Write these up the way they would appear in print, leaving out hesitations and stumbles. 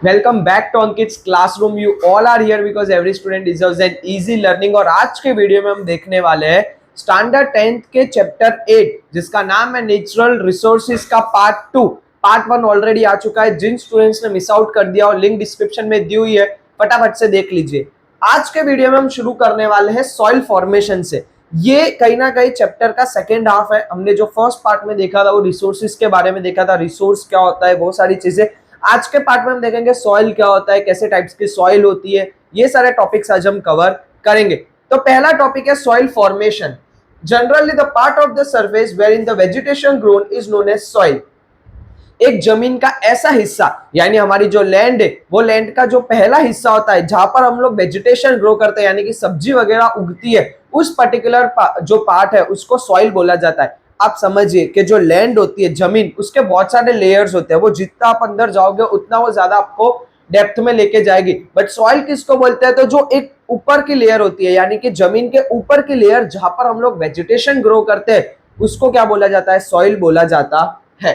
Welcome back to Ankit's classroom. You all are here because every student deserves an easy learning. और आज के video में हम देखने वाले हैं स्टैंडर्ड 10th के चैप्टर 8 जिसका नाम है नेचुरल रिसोर्सेज का पार्ट 2। पार्ट 1 ऑलरेडी आ चुका है। जिन स्टूडेंट्स ने मिस आउट कर दिया और लिंक डिस्क्रिप्शन में दी हुई है, फटाफट से देख लीजिए। आज के वीडियो में हम शुरू करने वाले हैं सॉइल फॉर्मेशन से। ये कहीं ना कहीं चैप्टर का सेकेंड हाफ है। हमने जो फर्स्ट पार्ट में देखा था वो रिसोर्सेज के बारे में देखा था, रिसोर्स क्या होता है, बहुत सारी चीजें। आज के पार्ट में हम देखेंगे सॉइल क्या होता है, कैसे टाइप्स की सॉइल होती है, ये सारे टॉपिक्स आज हम कवर करेंगे। तो पहला टॉपिक है soil formation. Generally the part of the surface where in the vegetation grown is known as soil. एक जमीन का ऐसा हिस्सा, यानी हमारी जो लैंड है वो लैंड का जो पहला हिस्सा होता है जहां पर हम लोग वेजिटेशन ग्रो करते हैं, यानी कि सब्जी वगैरह उगती है, उस पर्टिकुलर जो पार्ट है उसको सॉइल बोला जाता है। आप समझिए कि जो लैंड होती है, जमीन, उसके बहुत सारे लेयर्स होते हैं। वो जितना आप अंदर जाओगे उतना वो ज्यादा आपको डेप्थ में लेके जाएगी। बट सॉइल किसको बोलते हैं? तो जो एक ऊपर की लेयर होती है, यानी कि जमीन के ऊपर की लेयर जहां पर हम लोग वेजिटेशन ग्रो करते हैं, उसको क्या बोला जाता है? सॉइल बोला जाता है।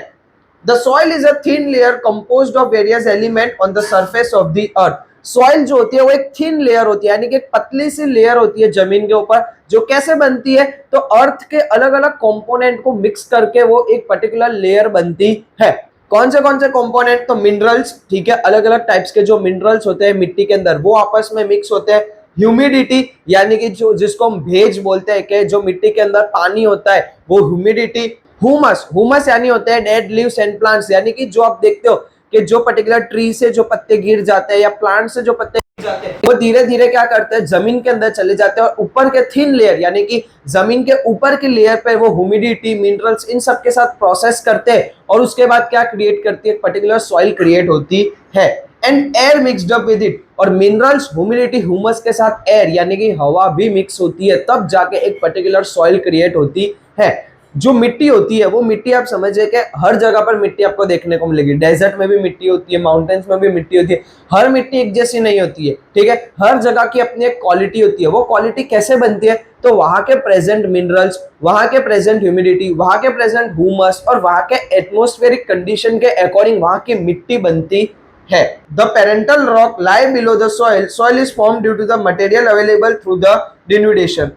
The soil is a thin layer composed of various elements on the surface of the earth. Soil जो होती है वो एक थिन लेयर होती है, यानी कि एक पतली सी लेयर होती है जमीन के ऊपर, जो कैसे बनती है? तो अर्थ के अलग अलग कंपोनेंट को मिक्स करके वो एक पर्टिकुलर लेयर बनती है। कौन से कंपोनेंट? तो मिनरल्स, ठीक है, अलग अलग टाइप्स के जो मिनरल्स होते हैं मिट्टी के अंदर वो आपस में मिक्स होते हैं। ह्यूमिडिटी, यानी कि जो जिसको हम भेज बोलते हैं, कि जो मिट्टी के अंदर पानी होता है वो ह्यूमिडिटी। हुमस यानी होते हैं डेड लीव्स एंड प्लांट्स, यानी कि जो आप देखते हो कि जो पर्टिकुलर ट्री से जो पत्ते गिर जाते हैं या प्लांट से जो पत्ते गिर जाते हैं वो धीरे धीरे क्या करते हैं? जमीन के अंदर चले जाते हैं और ऊपर के थिन लेयर, यानी कि जमीन के ऊपर की लेयर पे वो ह्यूमिडिटी, मिनरल्स, इन सब के साथ प्रोसेस करते हैं और उसके बाद क्या क्रिएट करती है? पर्टिकुलर सॉइल क्रिएट होती है। And air mixed up with it, और मिनरल्स, ह्यूमिडिटी, ह्यूमस के साथ एयर यानी कि हवा भी मिक्स होती है, तब जाके एक पर्टिकुलर सॉइल क्रिएट होती है। जो मिट्टी होती है वो मिट्टी आप समझिए कि हर जगह पर मिट्टी आपको देखने को मिलेगी। डेजर्ट में भी मिट्टी होती है, माउंटेन्स में भी मिट्टी होती है। हर मिट्टी एक जैसी नहीं होती है, ठीक है। हर जगह की अपनी एक क्वालिटी होती है। वो क्वालिटी कैसे बनती है? तो वहां के प्रेजेंट मिनरल्स, वहां के प्रेजेंट ह्यूमिडिटी, वहां के प्रेजेंट ह्यूमस और वहां के एटमॉस्फेरिक कंडीशन के अकॉर्डिंग वहां की मिट्टी बनती है। The parental rock lie below the soil. Soil is form due to the material available through the denudation.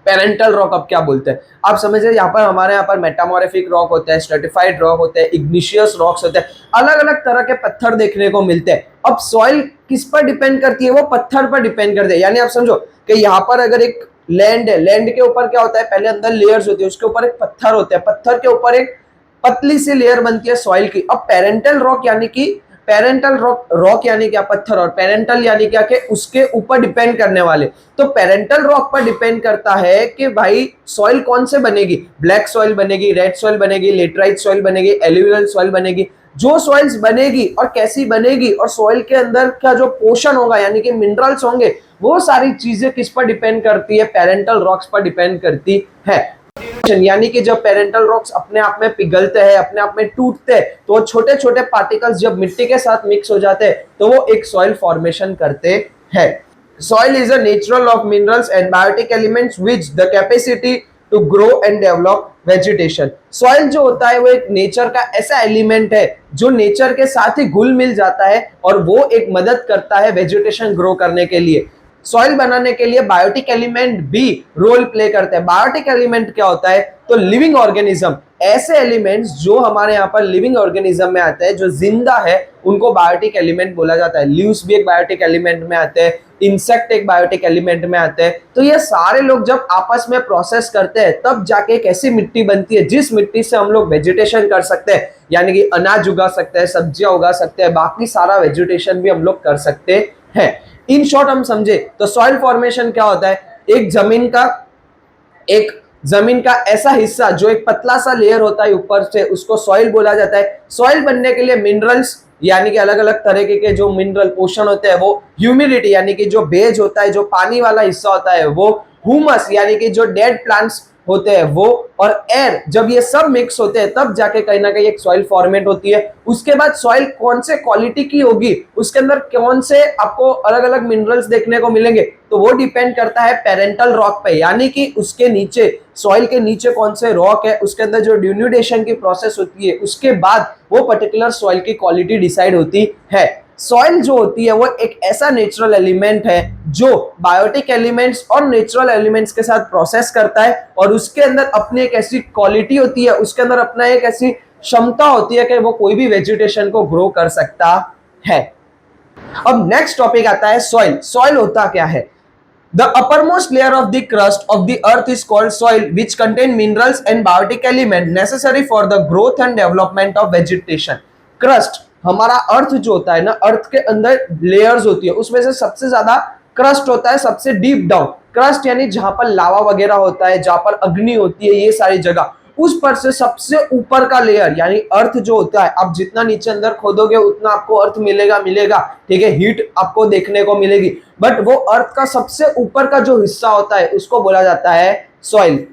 Parental rock अब क्या बोलते हैं? आप समझिए, यहाँ पर हमारे यहाँ पर मेटामॉर्फिक रॉक होता है, स्ट्रेटिफाइड रॉक होते हैं, इग्निशियस रॉक्स होते हैं, अलग अलग तरह के पत्थर देखने को मिलते हैं। अब सॉइल किस पर डिपेंड करती है? वो पत्थर पर डिपेंड करती है। यानी आप समझो कि यहाँ पर अगर एक लैंड है, लैंड के ऊपर क्या होता है? पहले अंदर लेयर्स होती है, उसके ऊपर एक पत्थर होता है, पत्थर के ऊपर एक पतली सी लेयर बनती है सॉइल की। अब पेरेंटल रॉक यानी कि पेरेंटल रॉक यानी क्या? पत्थर। और पेरेंटल यानी क्या? कि उसके ऊपर डिपेंड करने वाले। तो पेरेंटल रॉक पर डिपेंड करता है कि भाई सॉइल कौन से बनेगी। ब्लैक सॉइल बनेगी, रेड सॉइल बनेगी, लेटराइट सॉइल बनेगी, एलुवियल सॉइल बनेगी। जो सॉइल्स बनेगी और कैसी बनेगी और सॉइल के अंदर का जो पोषण होगा यानी कि मिनरल्स होंगे, वो सारी चीजें किस पर डिपेंड करती है? पेरेंटल रॉक्स पर डिपेंड करती है। यानी कि जब पेरेंटल रॉक्स अपने आप में पिघलते हैं, अपने आप में टूटते हैं, तो छोटे छोटे पार्टिकल्स जब मिट्टी के साथ मिक्स हो जाते हैं तो वो एक सॉइल फॉर्मेशन करते हैं। Soil is a natural of minerals and biotic elements which the capacity to grow and develop vegetation. Soil जो होता है वो एक नेचर का ऐसा एलिमेंट है जो नेचर के साथ ही घुल मिल जाता है और वो एक मदद करता है वेजिटेशन ग्रो करने के लिए। सॉइल बनाने के लिए बायोटिक एलिमेंट भी रोल प्ले करते हैं। बायोटिक एलिमेंट क्या होता है? तो लिविंग ऑर्गेनिज्म, ऐसे एलिमेंट्स जो हमारे यहाँ पर लिविंग ऑर्गेनिज्म में आते हैं, जो जिंदा है, उनको बायोटिक एलिमेंट बोला जाता है। लीव्स भी एक बायोटिक एलिमेंट में आते हैं, इंसेक्ट एक बायोटिक एलिमेंट में आते हैं। तो ये सारे लोग जब आपस में प्रोसेस करते हैं तब जाके एक ऐसी मिट्टी बनती है जिस मिट्टी से हम लोग वेजिटेशन कर सकते हैं, यानी कि अनाज उगा सकते हैं, सब्जियां उगा सकते हैं, बाकी सारा वेजिटेशन भी हम लोग कर सकते हैं। इन शॉर्ट हम समझे तो सॉइल फॉर्मेशन क्या होता है? एक जमीन का ऐसा हिस्सा जो एक पतला सा लेयर होता है ऊपर से, उसको सॉइल बोला जाता है। सॉइल बनने के लिए मिनरल्स यानी कि अलग अलग तरीके के जो मिनरल पोषण होते हैं वो, ह्यूमिडिटी यानी कि जो भेज होता है, जो पानी वाला हिस्सा होता है वो, ह्यूमस यानी कि जो डेड प्लांट्स होते हैं वो, और एयर, जब ये सब मिक्स होते हैं तब जाके कहीं ना कहीं एक सॉइल फॉर्मेट होती है। उसके बाद सॉइल कौन से क्वालिटी की होगी, उसके अंदर कौन से आपको अलग अलग मिनरल्स देखने को मिलेंगे, तो वो डिपेंड करता है पेरेंटल रॉक पे, यानी कि उसके नीचे, सॉइल के नीचे कौन से रॉक है, उसके अंदर जो डिन्यूडेशन की प्रोसेस होती है, उसके बाद वो पर्टिकुलर सॉइल की क्वालिटी डिसाइड होती है। सॉइल जो होती है वो एक ऐसा नेचुरल एलिमेंट है जो बायोटिक एलिमेंट्स और नेचुरल एलिमेंट्स के साथ प्रोसेस करता है और उसके अंदर अपनी एक ऐसी क्वालिटी होती है, उसके अंदर अपना एक ऐसी क्षमता होती है कि वो कोई भी वेजिटेशन को ग्रो कर सकता है। अब नेक्स्ट टॉपिक आता है सॉइल। सॉइल होता क्या है? The uppermost layer of the crust of the earth is called soil, which contain minerals and biotic element necessary for the growth and development of vegetation. Crust हमारा अर्थ जो होता है ना, अर्थ के अंदर लेयर्स होती है, उसमें से सबसे ज्यादा क्रस्ट होता है, सबसे डीप डाउन। क्रस्ट यानी जहां पर लावा वगैरह होता है, जहां पर अग्नि होती है, ये सारी जगह, उस पर से सबसे ऊपर का लेयर यानी अर्थ जो होता है, आप जितना नीचे अंदर खोदोगे उतना आपको अर्थ मिलेगा, ठीक है, हीट आपको देखने को मिलेगी, बट वो अर्थ का सबसे ऊपर का जो हिस्सा होता है उसको बोला जाता है सॉइल।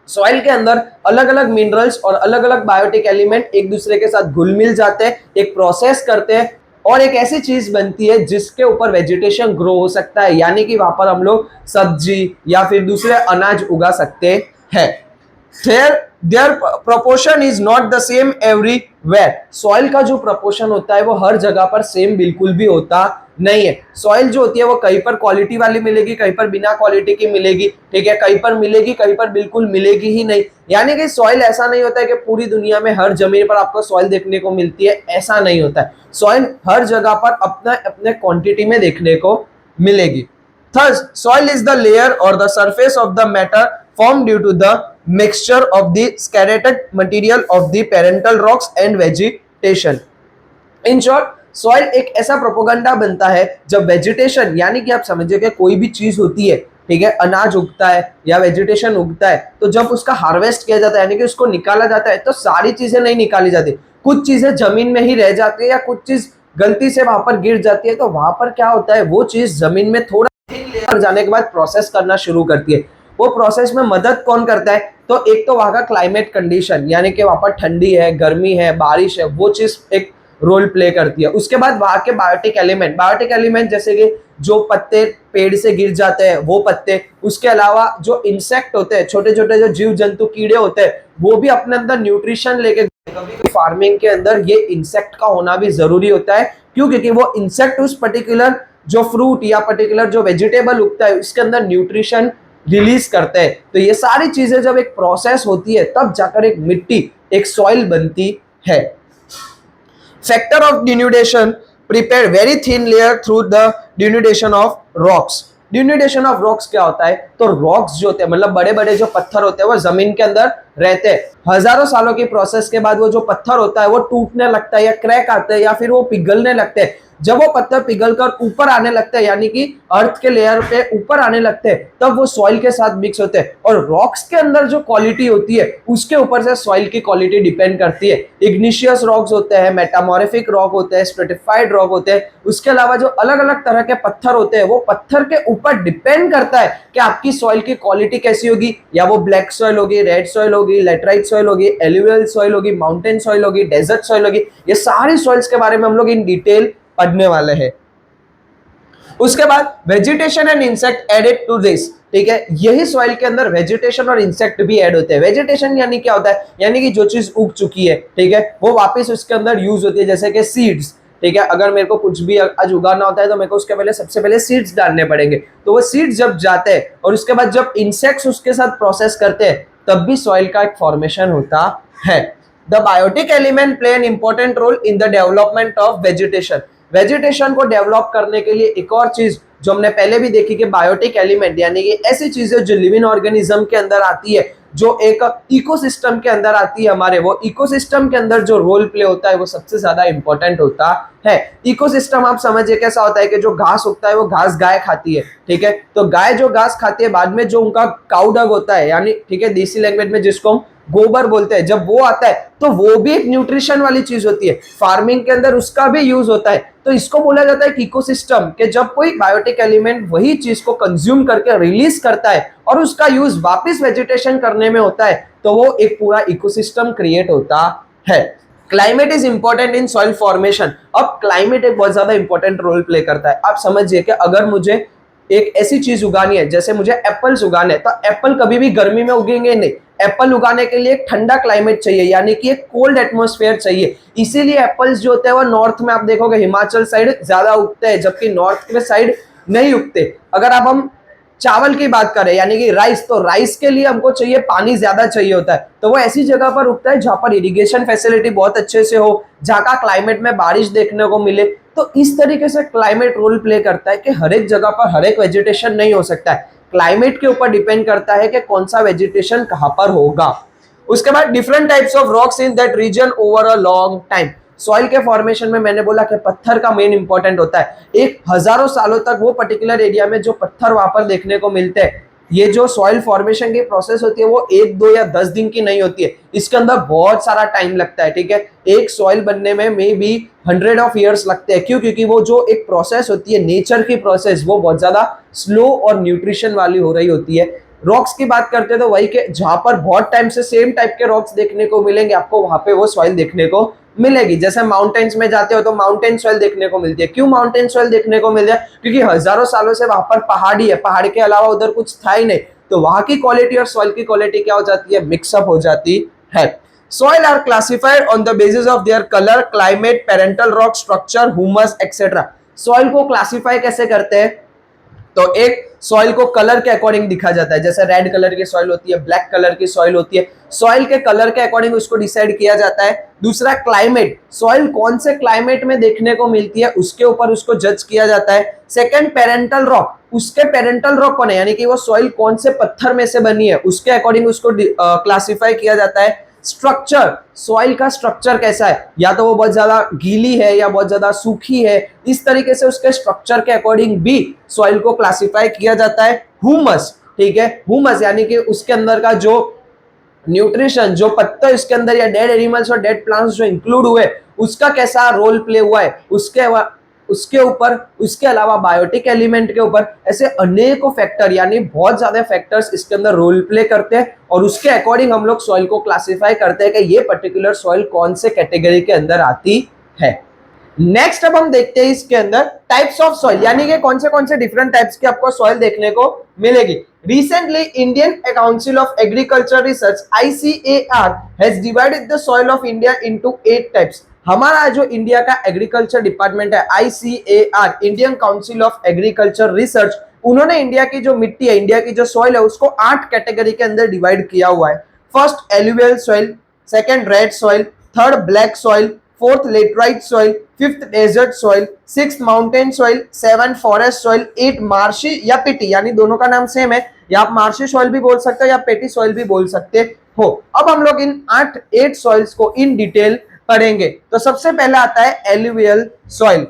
सॉइल के अंदर अलग अलग मिनरल्स और अलग अलग बायोटिक एलिमेंट एक दूसरे के साथ घुल मिल जाते हैं, एक प्रोसेस करते हैं और एक ऐसी चीज बनती है जिसके ऊपर वेजिटेशन ग्रो हो सकता है, यानी कि वहां पर हम लोग सब्जी या फिर दूसरे अनाज उगा सकते हैं। Their proportion is not the same everywhere. Soil का जो प्रोपोर्शन होता है वो हर जगह पर सेम बिल्कुल भी होता नहीं है। सॉइल जो होती है वो कहीं पर क्वालिटी वाली मिलेगी, कहीं पर बिना क्वालिटी की मिलेगी, ठीक है, कहीं पर मिलेगी, कहीं पर बिल्कुल मिलेगी ही नहीं। यानी कि सॉइल ऐसा नहीं होता है कि पूरी दुनिया में हर जमीन पर आपको सॉइल देखने को मिलती है, ऐसा नहीं होता है। सॉइल हर जगह पर अपना अपने क्वांटिटी में देखने को मिलेगी। Thus, soil is the layer or the surface of the matter formed due to the mixture of the scattered material of the parental rocks and vegetation. In short, soil एक ऐसा प्रोपोगंडा बनता है जब vegetation, यानी कि आप समझिए कि कोई भी चीज होती है, ठीक है, अनाज उगता है या वेजिटेशन उगता है, तो जब उसका हार्वेस्ट किया जाता है यानी कि उसको निकाला जाता है, तो सारी चीजें नहीं निकाली जाती, कुछ चीजें जमीन में ही रह जाती है या कुछ चीज गलती से वहां पर गिर जाती है। तो वहां पर क्या होता है, वो चीज जमीन में थोड़ा लेयर जाने के बाद प्रोसेस करना शुरू करती है। वो प्रोसेस में मदद कौन करता है? तो एक तो वहां का क्लाइमेट कंडीशन, यानी कि वहां पर ठंडी है, गर्मी है, बारिश है, वो चीज एक रोल प्ले करती है। उसके बाद वहां के बायोटिक एलिमेंट जैसे कि जो पत्ते पेड़ से गिर जाते हैं वो पत्ते, उसके अलावा जो इंसेक्ट होते हैं, छोटे छोटे जो जीव जंतु कीड़े होते हैं, वो भी अपने अंदर न्यूट्रिशन लेके, कभी फार्मिंग के अंदर ये इंसेक्ट का होना भी जरूरी होता है। क्यों? क्योंकि वो इंसेक्ट उस पर्टिकुलर जो फ्रूट या पर्टिकुलर जो वेजिटेबल उगता है उसके अंदर न्यूट्रिशन रिलीज करते हैं। तो ये सारी चीजें जब एक प्रोसेस होती है तब जाकर एक मिट्टी, एक सॉइल बनती है। Factor of denudation prepare very thin layer through the denudation of rocks. Denudation of rocks क्या होता है? तो rocks जो होते हैं, मतलब बड़े बड़े जो पत्थर होते हैं वो जमीन के अंदर रहते हैं। हजारों सालों की प्रोसेस के बाद वो जो पत्थर होता है वो टूटने लगता है या क्रैक आते हैं या फिर वो पिघलने लगते हैं। जब वो पत्थर पिघलकर ऊपर आने लगते हैं, यानी कि अर्थ के लेयर पे ऊपर आने लगते हैं, तब वो सॉइल के साथ मिक्स होते हैं। और रॉक्स के अंदर जो क्वालिटी होती है उसके ऊपर से सॉइल की क्वालिटी डिपेंड करती है। इग्निशियस रॉक्स होते हैं, मेटामॉर्फिक रॉक होते हैं, स्ट्रेटिफाइड रॉक होते हैं। उसके अलावा जो अलग अलग तरह के पत्थर होते हैं वो पत्थर के ऊपर डिपेंड करता है कि आपकी सॉइल की क्वालिटी कैसी होगी, या वो ब्लैक सॉइल होगी, रेड सॉइल होगी, लेटराइट सॉइल होगी, एलुवियल सॉइल होगी, माउंटेन सॉइल होगी, डेजर्ट सॉइल होगी। ये सारी सॉइल्स के बारे में हम लोग इन डिटेल पढ़ने वाले हैं। उसके बाद vegetation and insect added to this, ठीक है, यही सॉइल के अंदर वेजिटेशन और इंसेक्ट भी ऐड होते हैं। वेजिटेशन यानी क्या होता है? यानी कि जो चीज उग चुकी है, ठीक है, वो वापस उसके अंदर यूज होती है, जैसे कि सीड्स, ठीक है, अगर मेरे को कुछ भी आज उगाना होता है तो मेरे को उसके पहले सबसे पहले सीड्स डालने पड़ेंगे। तो वो सीड्स जब जाते हैं और उसके बाद जब इंसेक्ट्स उसके साथ प्रोसेस करते हैं तब भी सॉइल का एक फॉर्मेशन होता है। The biotic element play an important role in the development of vegetation. Vegetation को डेवलप करने के लिए एक और चीज जो हमने पहले भी देखी कि बायोटिक एलिमेंट यानी कि ऐसी चीजें जो लिविंग ऑर्गेनिज्म के अंदर आती है, जो एक इकोसिस्टम के अंदर आती है हमारे, वो इकोसिस्टम के अंदर जो रोल प्ले होता है वो सबसे ज्यादा इंपॉर्टेंट होता है। इकोसिस्टम आप समझिए कैसा होता है कि जो घास उगता है वो घास गाय खाती है, ठीक है, तो गाय जो घास खाती है बाद में जो उनका काउ डंग होता है, यानी ठीक है देसी लैंग्वेज में जिसको हम गोबर बोलते हैं, जब वो आता है तो वो भी एक न्यूट्रिशन वाली चीज होती है। फार्मिंग के अंदर उसका भी यूज होता है। तो इसको बोला जाता है इकोसिस्टम, कि जब कोई बायोटिक एलिमेंट वही चीज को कंज्यूम करके रिलीज करता है और उसका यूज वापस वेजिटेशन करने में होता है, तो वो एक पूरा इकोसिस्टम क्रिएट होता है। Climate is important in soil formation. अब क्लाइमेट एक बहुत ज्यादा इंपॉर्टेंट रोल प्ले करता है। आप समझिए कि अगर मुझे एक ऐसी चीज उगानी है, जैसे मुझे एप्पल्स उगाने हैं, तो एप्पल कभी भी गर्मी में उगेंगे नहीं। एप्पल उगाने के लिए एक ठंडा क्लाइमेट चाहिए, यानी कि एक कोल्ड एटमॉस्फेयर चाहिए। इसीलिए एप्पल्स जो होते हैं वो नॉर्थ में आप देखोगे हिमाचल साइड ज्यादा उगते हैं, जबकि नॉर्थ के साइड नहीं उगते। अगर अब हम चावल की बात करें यानी कि राइस, तो राइस के लिए हमको चाहिए पानी ज्यादा चाहिए होता है, तो वो ऐसी जगह पर उगता है जहां पर इरिगेशन फैसिलिटी बहुत अच्छे से हो, जहां का क्लाइमेट में बारिश देखने को मिले। तो इस तरीके से क्लाइमेट रोल प्ले करता है कि हर एक जगह पर हर एक वेजिटेशन नहीं हो सकता है, क्लाइमेट के ऊपर डिपेंड करता है कि कौन सा वेजिटेशन कहां पर होगा। उसके बाद different types of rocks in that region over a long time. Soil के फॉर्मेशन में मैंने बोला कि पत्थर का मेन इंपॉर्टेंट होता है। एक हजारों सालों तक वो पर्टिकुलर एरिया में जो पत्थर वहां पर देखने को मिलते हैं, ये जो सॉइल फॉर्मेशन की प्रोसेस होती है वो 1 2 या 10 दिन की नहीं होती है, इसके अंदर बहुत सारा टाइम लगता है। ठीक है, एक सॉइल बनने में मे बी 100 of years लगते हैं। क्यों? क्योंकि वो जो एक प्रोसेस होती है, नेचर की प्रोसेस, वो बहुत ज्यादा स्लो और न्यूट्रिशन वाली हो रही होती है। रॉक्स की बात करते हैं तो वही के जहां पर बहुत टाइम से सेम टाइप के रॉक्स देखने को मिलेंगे, आपको वहां पे वो सॉइल देखने को मिलेगी। जैसे माउंटेन्स में जाते हो तो माउंटेन सॉइल देखने को मिलती है। क्यों माउंटेन सॉइल देखने को मिलती है? क्योंकि हजारों सालों से वहां पर पहाड़ी है, पहाड़ के अलावा उधर कुछ था ही नहीं, तो वहां की क्वालिटी और सॉइल की क्वालिटी क्या हो जाती है? मिक्सअप हो जाती है। Soil are classified on the basis of their colour, climate, parental rock structure, humus etcetera. Soil को क्लासिफाई कैसे करते हैं? तो एक सॉइल को कलर के अकॉर्डिंग दिखा जाता है, जैसे रेड कलर की सॉइल होती है, ब्लैक कलर की सॉइल होती है, सॉइल के कलर के अकॉर्डिंग उसको डिसाइड किया जाता है। दूसरा क्लाइमेट, सॉइल कौन से क्लाइमेट में देखने को मिलती है उसके ऊपर उसको जज किया जाता है। सेकंड पेरेंटल रॉक, उसके पेरेंटल रॉक कौन है, यानी कि वो सॉइल कौन से पत्थर में से बनी है, उसके अकॉर्डिंग उसको क्लासिफाई किया जाता है। स्ट्रक्चर, सॉइल का स्ट्रक्चर कैसा है, या तो वो बहुत ज्यादा गीली है या बहुत ज्यादा सूखी है, इस तरीके से उसके स्ट्रक्चर के अकॉर्डिंग भी सॉइल को क्लासिफाई किया जाता है। ह्यूमस, ठीक है, ह्यूमस यानी कि उसके अंदर का जो न्यूट्रिशन, जो पत्ते इसके अंदर या डेड एनिमल्स और डेड प्लांट्स जो इंक्लूड हुए, उसका कैसा रोल प्ले हुआ है, उसके ऊपर, उसके अलावा बायोटिक एलिमेंट के ऊपर, ऐसे अनेकों फैक्टर यानी बहुत ज्यादा फैक्टर्स इसके अंदर रोल प्ले करते हैं, और उसके अकॉर्डिंग हम लोग सॉइल को क्लासिफाई करते हैं कि ये पर्टिकुलर सॉइल कौन से कैटेगरी के अंदर आती है। नेक्स्ट अब हम देखते हैं इसके अंदर टाइप्स ऑफ सॉइल, यानी कि कौन से डिफरेंट टाइप्स की आपको सॉइल देखने को मिलेगी। Recently Indian council of agriculture research ICAR has divided the soil of India into 8 types. हमारा जो इंडिया का एग्रीकल्चर डिपार्टमेंट है ICAR, Indian council of agriculture research, उन्होंने इंडिया की जो मिट्टी है, इंडिया की जो सॉइल है, उसको 8 कैटेगरी के अंदर डिवाइड किया हुआ है। First alluvial soil, second red soil, third black soil, fourth laterite soil, fifth desert soil, sixth mountain soil, seven forest soil, eight marshy या पेटी, यानी दोनों का नाम सेम है, या आप मार्शी सॉइल भी बोल सकते हो या पेटी सॉइल भी बोल सकते हो। अब हम लोग इन 8 सॉइल्स को इन डिटेल पढ़ेंगे। तो सबसे पहले आता है alluvial soil.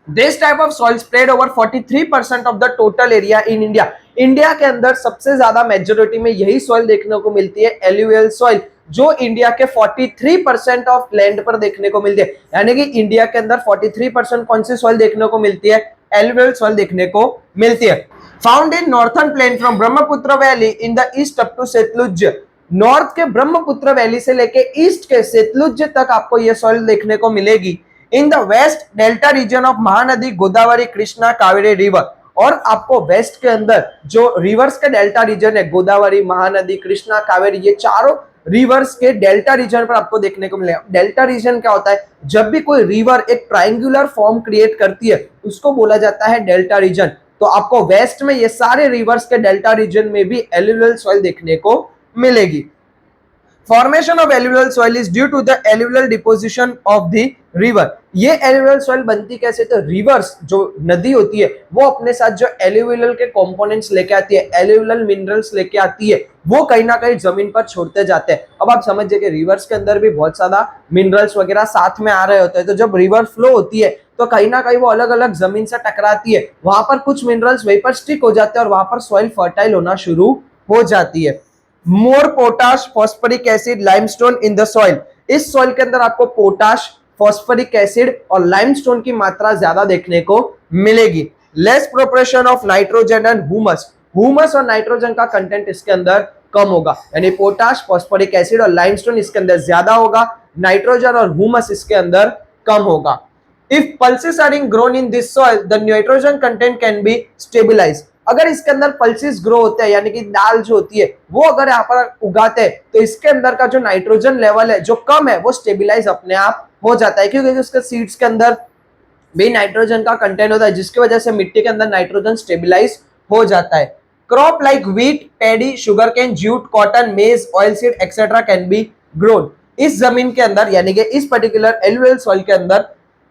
This type of soil spread over 43% of the total area in India. India के अंदर सबसे ज्यादा मेजोरिटी में यही सॉइल देखने को मिलती है, एलुवियल सॉइल, जो इंडिया के 43% ऑफ लैंड पर देखने को मिलती है। यानी कि इंडिया के अंदर 43% कौन सी सॉइल देखने को मिलती है? एलुवियल सॉइल देखने को मिलती है। Found in northern plain from Brahmaputra valley in the east up to Sutlej. North के ब्रह्मपुत्र वैली से लेके ईस्ट के सतलुज तक आपको यह सॉइल देखने को मिलेगी। In the west delta region of Mahanadi, Godavari, Krishna, Kaveri river, और आपको वेस्ट के अंदर जो रिवर्स के डेल्टा रीजन है, गोदावरी, महानदी, कृष्णा, कावेरी, ये चारों रिवर्स के डेल्टा रीजन पर आपको देखने को मिलेगा। डेल्टा रीजन क्या होता है? जब भी कोई रिवर एक ट्रायंगुलर फॉर्म क्रिएट करती है उसको बोला जाता है डेल्टा रीजन। तो आपको वेस्ट में ये सारे रिवर्स के डेल्टा रीजन में भी एलुवियल सॉइल देखने को मिलेगी। Formation of alluvial soil is due to the alluvial deposition of the river. ये एलुवियल सॉइल बनती कैसे? तो रिवर्स जो नदी होती है वो अपने साथ जो एलुवियल के कंपोनेंट्स लेके आती है, एलुवियल मिनरल्स लेके आती है, वो कहीं ना कहीं जमीन पर छोड़ते जाते हैं। अब आप समझिए कि रिवर्स के अंदर भी बहुत ज्यादा मिनरल्स वगैरह साथ में आ रहे होते हैं, तो जब रिवर फ्लो होती है तो कहीं ना कहीं वो अलग अलग जमीन से टकराती है, वहां पर कुछ मिनरल्स वहीं पर स्टिक हो जाते हैं और वहां पर सॉइल फर्टाइल होना शुरू हो जाती है। More potash, phosphoric acid, limestone in the soil. इस सॉइल के अंदर आपको पोटाश, फॉस्फोरिक एसिड और लाइमस्टोन की मात्रा ज्यादा देखने को मिलेगी। Less proportion of nitrogen and humus. Humus और नाइट्रोजन का कंटेंट इसके अंदर कम होगा, यानी पोटाश, फॉस्फोरिक एसिड और लाइमस्टोन इसके अंदर ज्यादा होगा, नाइट्रोजन और ह्यूमस इसके अंदर कम होगा। If pulses are in grown in this soil the nitrogen content can be stabilize. अगर इसके अंदर पल्सेस ग्रो होते हैं यानी कि दाल जो होती है वो अगर यहाँ पर उगाते हैं तो इसके अंदर का जो नाइट्रोजन लेवल है जो कम है वो स्टेबलाइज अपने आप हो जाता है, क्योंकि उसके सीड्स के अंदर भी नाइट्रोजन का कंटेंट होता है जिसकी वजह से मिट्टी के अंदर नाइट्रोजन स्टेबलाइज हो जाता है। Crop like wheat, paddy, sugar cane, jute, cotton, maize, oil seed etcetera can be grown. इस जमीन के अंदर यानी कि इस पर्टिकुलर एलुवियल सॉइल के अंदर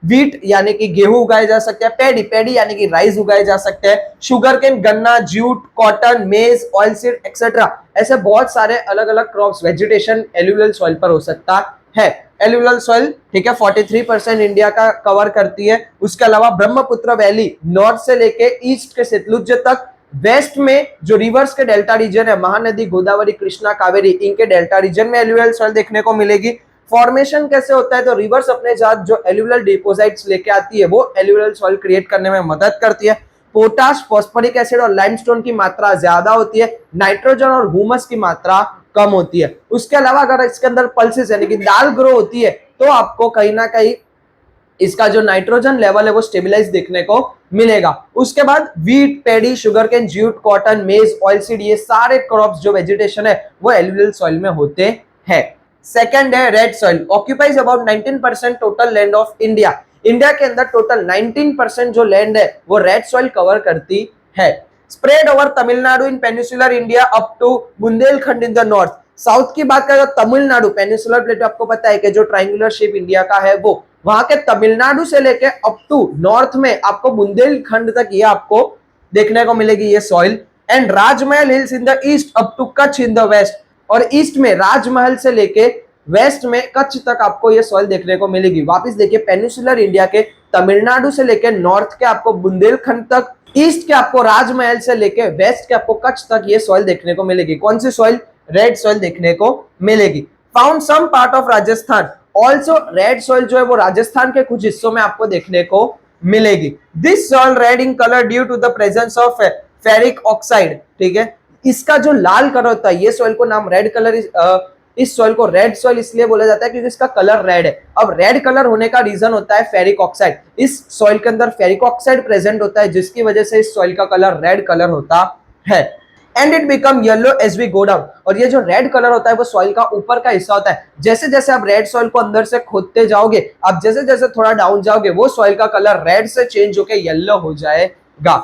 व्हीट यानी कि गेहूं उगाए जा सकते हैं, पैडी पैडी यानी कि राइस उगाए जा सकते हैं, शुगर केन गन्ना, jute, cotton, maize, oil seed etcetera, ऐसे बहुत सारे अलग अलग क्रॉप्स वेजिटेशन एलुवियल सॉइल पर हो सकता है। एलुवियल सॉइल ठीक है 43% इंडिया का कवर करती है। उसके अलावा ब्रह्मपुत्र वैली नॉर्थ से लेके ईस्ट के सतलुज तक, वेस्ट में जो रिवर्स के डेल्टा रीजन है महानदी, गोदावरी, कृष्णा, कावेरी, इनके डेल्टा रीजन में एलुवियल सॉइल देखने को मिलेगी। फॉर्मेशन कैसे होता है तो रिवर्स अपने साथ जो एलुवियल डिपोजिट्स लेके आती है वो एलुवियल सॉइल क्रिएट करने में मदद करती है। पोटाश, फॉस्फोरिक एसिड और लाइमस्टोन की मात्रा ज्यादा होती है, नाइट्रोजन और ह्यूमस की मात्रा कम होती है। उसके अलावा अगर इसके अंदर पल्सेस यानी कि दाल ग्रो होती है तो आपको कहीं ना कहीं इसका जो नाइट्रोजन लेवल है वो स्टेबलाइज देखने को मिलेगा। उसके बाद wheat, paddy, sugar cane, jute, cotton, maize, oil seed, ये सारे क्रॉप्स जो वेजिटेशन है वो एलुवियल सॉइल में होते हैं। सेकंड है red soil, occupies about 19% total land of India. India के अंदर टोटल 19% जो लैंड है वो रेड सॉइल कवर करती है। Spread over Tamil Nadu in peninsular India up to Bundelkhand in the north. South की बात करें तो तमिलनाडु पेनिसुलर प्लेटो आपको पता है कि जो ट्रायंगुलर शेप इंडिया का है वो वहां के तमिलनाडु से लेके अप टू नॉर्थ में आपको बुंदेलखंड तक ये आपको देखने को मिलेगी ये soil. And Rajmahal hills in the east up to Kutch in the west, और ईस्ट में राजमहल से लेके वेस्ट में कच्छ तक आपको ये सॉइल देखने को मिलेगी। वापस देखिए पेनिसुलर इंडिया के तमिलनाडु से लेके नॉर्थ के आपको बुंदेलखंड तक, ईस्ट के आपको राजमहल से लेके वेस्ट के आपको कच्छ तक ये सॉइल देखने को मिलेगी। कौन सी सॉइल? रेड सॉइल देखने को मिलेगी। Found some part of Rajasthan, also red soil जो है वो राजस्थान के कुछ हिस्सों में आपको देखने को मिलेगी। This soil red in colour due to the presence of ferric oxide, ठीक है। इसका जो लाल कलर होता है ये सॉइल को नाम रेड कलर, इस सॉइल को रेड सॉइल इसलिए बोला जाता है क्योंकि इसका कलर रेड है। अब रेड कलर होने का रीजन होता है फेरिक ऑक्साइड। इस सॉइल के अंदर फेरिक ऑक्साइड प्रेजेंट होता है जिसकी वजह से इस सॉइल का कलर रेड कलर होता है। And it become yellow as we go down, और ये जो रेड कलर होता है वो सॉइल का ऊपर का हिस्सा होता है। जैसे जैसे आप रेड सॉइल को अंदर से खोदते जाओगे, आप जैसे जैसे थोड़ा डाउन जाओगे वो सॉइल का कलर रेड से चेंज होकर येलो हो जाएगा।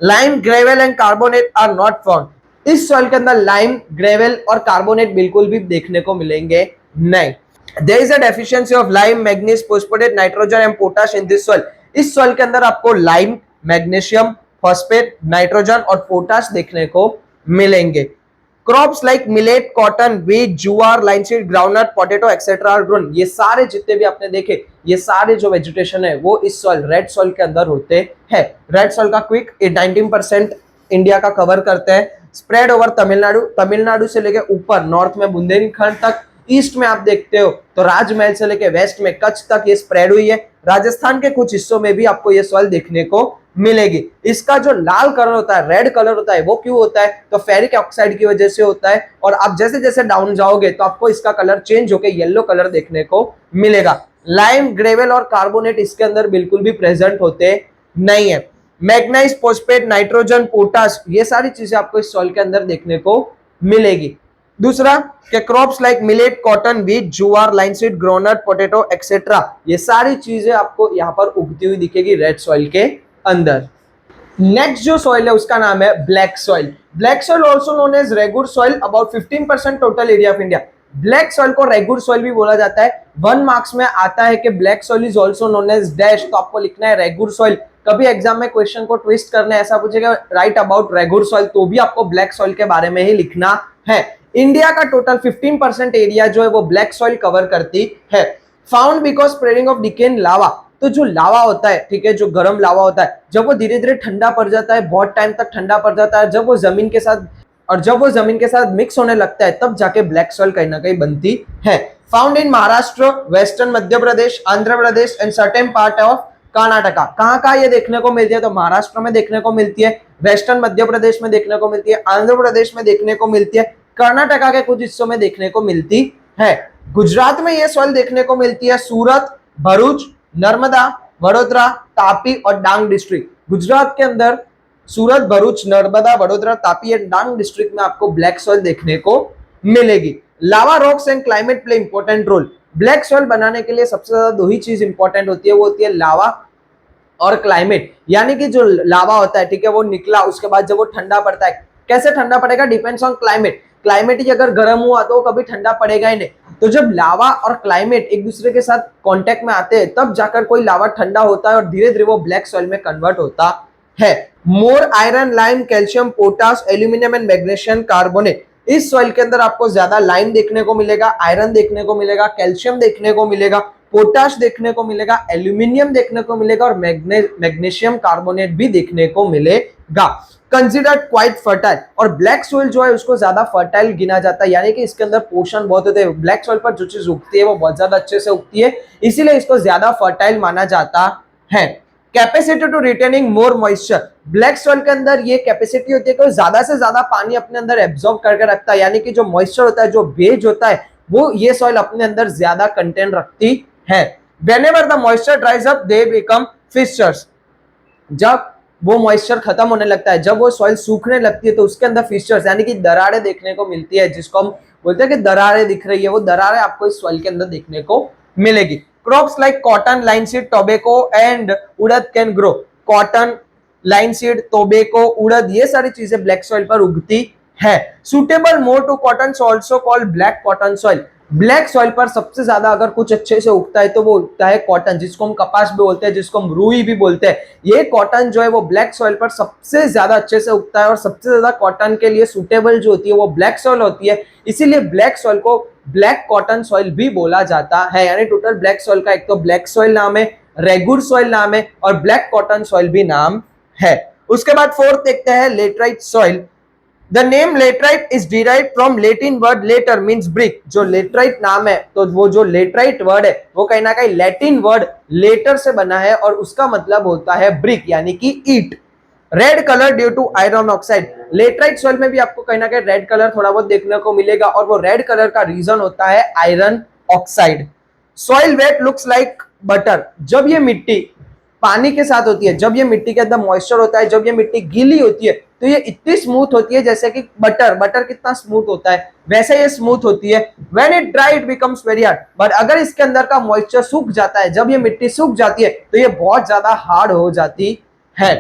Lime, gravel and carbonate are not found. इस सॉइल के अंदर लाइम, ग्रेवल और कार्बोनेट बिल्कुल भी देखने को मिलेंगे नहीं। There is a deficiency of lime, manganese, phosphate, nitrogen and potash in this soil. इस सॉइल के अंदर आपको लाइम, मैग्नीशियम, फॉस्फेट, नाइट्रोजन और पोटाश देखने को मिलेंगे। Crops like millet, cotton, wheat, jowar, linseed, groundnut, potato etcetera are grown. ये सारे जितने भी आपने देखे ये सारे जो वेजिटेशन है वो इस सॉइल रेड सॉइल के अंदर होते हैं। रेड सॉइल का क्विक 19% इंडिया का कवर करते हैं। स्प्रेड ओवर तमिलनाडु, तमिलनाडु से लेके ऊपर नॉर्थ में बुंदेलखंड तक, ईस्ट में आप देखते हो तो राजमहल से लेके वेस्ट में कच्छ तक ये स्प्रेड हुई है। राजस्थान के कुछ हिस्सों में भी आपको ये सॉइल देखने को मिलेगी। इसका जो लाल कलर होता है, रेड कलर होता है, वो क्यों होता है तो फेरिक ऑक्साइड की वजह से होता है। और आप जैसे जैसे डाउन जाओगे तो आपको इसका कलर चेंज होकर येलो कलर देखने को मिलेगा। लाइम, ग्रेवल और कार्बोनेट इसके अंदर बिल्कुल भी प्रेजेंट होते नहीं है। मैग्नीज, फॉस्फेट, नाइट्रोजन, पोटाश ये सारी चीजें आपको इस सॉइल के अंदर देखने को मिलेगी। दूसरा कि crops like millet, cotton, wheat, jowar, linseed, groundnut, potato etcetera ये सारी चीजें आपको यहाँ पर उगती हुई दिखेगी रेड सॉइल के अंदर। नेक्स्ट जो सॉइल है उसका नाम है black soil. Black soil also known as regur soil, about 15% total area of India. Black soil को रेगुर सॉइल भी बोला जाता है। 1 मार्क्स में आता है कि black soil is also known as dash, तो आपको लिखना है रेगुर सॉइल। कभी एग्जाम में क्वेश्चन को ट्विस्ट करना है, ऐसा पूछेगा राइट अबाउट रेगुर सॉइल, तो भी आपको ब्लैक सॉइल के बारे में ही लिखना है। इंडिया का टोटल 15% एरिया जो है वो ब्लैक सॉइल कवर करती है। फाउंड बिकॉज स्प्रेडिंग ऑफ डिकेन लावा, तो जो लावा होता है, ठीक है, जो गर्म लावा होता है, जब वो धीरे धीरे ठंडा पड़ जाता है, बहुत टाइम तक ठंडा पड़ जाता है, जब वो जमीन के साथ मिक्स होने लगता है तब जाके ब्लैक सॉइल कहीं ना कहीं बनती है। Found in Maharashtra, western Madhya Pradesh, Andhra Pradesh and certain part of Karnataka. कहाँ ये देखने को मिलती है तो महाराष्ट्र में देखने को मिलती है, वेस्टर्न मध्य प्रदेश में देखने को मिलती है, आंध्र प्रदेश में देखने को मिलती है, कर्नाटका के कुछ हिस्सों में देखने को मिलती है। गुजरात में ये सॉइल देखने को मिलती है सूरत, भरूच, नर्मदा, वडोदरा, तापी और डांग डिस्ट्रिक्ट। गुजरात के अंदर सूरत, भरूच, नर्मदा, वडोदरा, तापी एंड डांग डिस्ट्रिक्ट में आपको ब्लैक सॉइल देखने को मिलेगी। Lava rocks and climate play important role. Black soil बनाने के लिए सबसे ज्यादा दो ही चीज इंपॉर्टेंट होती है, वो होती है लावा और क्लाइमेट। यानी कि जो लावा होता है, ठीक है, वो निकला, उसके बाद जब वो ठंडा पड़ता है, कैसे ठंडा पड़ेगा, डिपेंड्स ऑन क्लाइमेट। क्लाइमेट ही अगर गर्म हुआ तो कभी ठंडा पड़ेगा ही नहीं। तो जब लावा और क्लाइमेट एक दूसरे के साथ कांटेक्ट में आते हैं, तब जाकर कोई लावा ठंडा होता है और धीरे धीरे वो ब्लैक सॉइल में कन्वर्ट होता है। More iron, lime, calcium, potash, aluminium and magnesium carbonate. इस सॉइल के अंदर आपको ज्यादा लाइम देखने को मिलेगा, आयरन देखने को मिलेगा, कैल्शियम देखने को मिलेगा, पोटाश देखने को मिलेगा, एल्यूमिनियम देखने को मिलेगा और मैग्नीशियम कार्बोनेट भी देखने को मिलेगा। कंसिडर्ड क्वाइट फर्टाइल, और ब्लैक सॉइल जो है उसको ज्यादा फर्टाइल गिना जाता है, यानी कि इसके अंदर पोषण बहुत होते हैं। ब्लैक सॉइल पर जो चीज उगती है वो बहुत ज्यादा अच्छे से उगती है, इसीलिए इसको ज्यादा फर्टाइल माना जाता है। Capacity to retaining more moisture, black soil के अंदर ये कैपेसिटी होती है कि ज्यादा से ज्यादा पानी अपने अंदर एब्जॉर्ब करके रखता है, यानी कि जो मॉइस्चर होता है, जो भेज होता है, वो ये सॉइल अपने अंदर ज्यादा कंटेंट रखती है। Whenever the moisture dries up, they become fissures. जब वो मॉइस्चर खत्म होने लगता है, जब वो सॉइल सूखने लगती है, तो उसके अंदर फिशर्स यानी कि दरारें देखने को मिलती है, जिसको हम बोलते हैं कि दरारें दिख रही है, वो दरारें आपको इस सॉइल के अंदर देखने को मिलेगी। Crops like cotton, linseed, tobacco and urad can grow. Cotton, linseed, tobacco, उड़द, ये सारी चीजें ब्लैक सॉइल पर उगती है। Suitable more to cotton, also called black cotton soil. Black soil पर सबसे ज्यादा अगर कुछ अच्छे से उगता है तो वो उगता है कॉटन, जिसको हम कपास भी बोलते हैं, जिसको हम रुई भी बोलते हैं। ये कॉटन जो है वो ब्लैक सॉइल पर सबसे ज्यादा अच्छे से उगता है, और सबसे ज्यादा कॉटन के लिए सुटेबल जो होती है वो ब्लैक सॉइल होती है, इसीलिए ब्लैक सॉइल को ब्लैक कॉटन सॉइल भी बोला जाता है। यानी टोटल ब्लैक सॉइल का एक तो ब्लैक सॉइल नाम है, रेगुर सॉइल नाम है और ब्लैक कॉटन सॉइल भी नाम है। उसके बाद फोर्थ देखते हैं laterite soil. The name laterite is derived from Latin word later means brick। जो लेटराइट नाम है, तो वो जो लेटराइट वर्ड है वो कहीं ना कहीं लैटिन वर्ड लेटर से बना है और उसका मतलब होता है ब्रिक यानी कि ईट। Red colour due to iron oxide. Laterite soil में भी आपको कहीं ना कहीं रेड कलर थोड़ा बहुत देखने को मिलेगा, और वो रेड कलर का रीजन होता है iron oxide. Soil wet looks like butter. जब ये मिट्टी पानी के साथ होती है, जब ये मिट्टी के अंदर मॉइस्चर होता है, जब ये मिट्टी गीली होती है, तो ये इतनी स्मूथ होती है जैसे कि बटर कितना स्मूथ होता है वैसे ये स्मूथ होती है। When it dry it becomes very hard. But अगर इसके अंदर का मॉइस्चर सूख जाता है, जब ये मिट्टी सूख जाती है, तो ये बहुत ज्यादा हार्ड हो जाती है।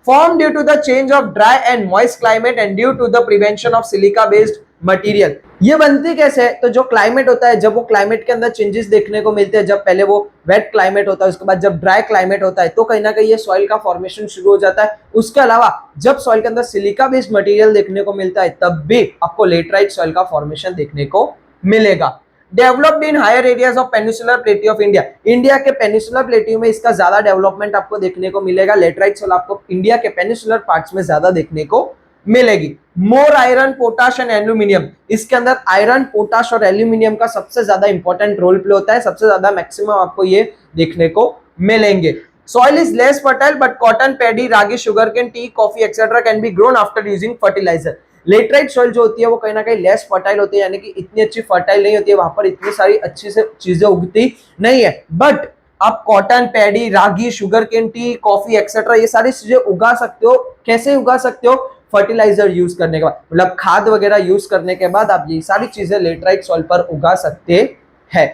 Form due to the change of dry and moist climate and due to the prevention of silica based material. ये बनती कैसे है, तो जो क्लाइमेट होता है, जब वो क्लाइमेट के अंदर चेंजेस देखने को मिलते हैं, जब पहले वो वेट क्लाइमेट होता है, उसके बाद जब ड्राई क्लाइमेट होता है, तो कहीं ना कहीं ये सॉइल का फॉर्मेशन शुरू हो जाता है। उसके अलावा जब सॉइल के अंदर सिलिका बेस्ड मटेरियल देखने को मिलता है, तब भी आपको लेटराइट सॉइल का फॉर्मेशन देखने को मिलेगा। Developed in higher areas of peninsular plateau of India. India के पेनिसुलर प्लेट्यू में इसका ज्यादा डेवलपमेंट आपको देखने को मिलेगा। लेटराइट सॉइल आपको इंडिया के पेनिसुलर पार्ट्स में ज्यादा देखने को मिलेगी। More iron, potash and aluminium. इसके अंदर आयरन, पोटाश और एल्यूमिनियम का सबसे ज्यादा इंपॉर्टेंट रोल प्ले होता है, सबसे ज्यादा मैक्सिमम आपको ये देखने को मिलेंगे। Soil is less fertile but cotton, paddy, ragi, sugarcane, tea, coffee etc. can be grown after using fertilizer। Laterite soil जो होती है वो कहीं ना कहीं लेस फर्टाइल होती है, यानी कि इतनी अच्छी फर्टाइल नहीं होती है, वहां पर इतनी सारी अच्छी से चीजें उगती नहीं है। बट आप cotton, paddy, ragi, sugarcane, tea, coffee etcetera ये सारी चीजें उगा सकते हो। कैसे उगा सकते हो, फर्टिलाइजर यूज करने के बाद, मतलब खाद वगैरह यूज करने के बाद आप ये सारी चीजें लेटराइट सॉइल पर उगा सकते हैं।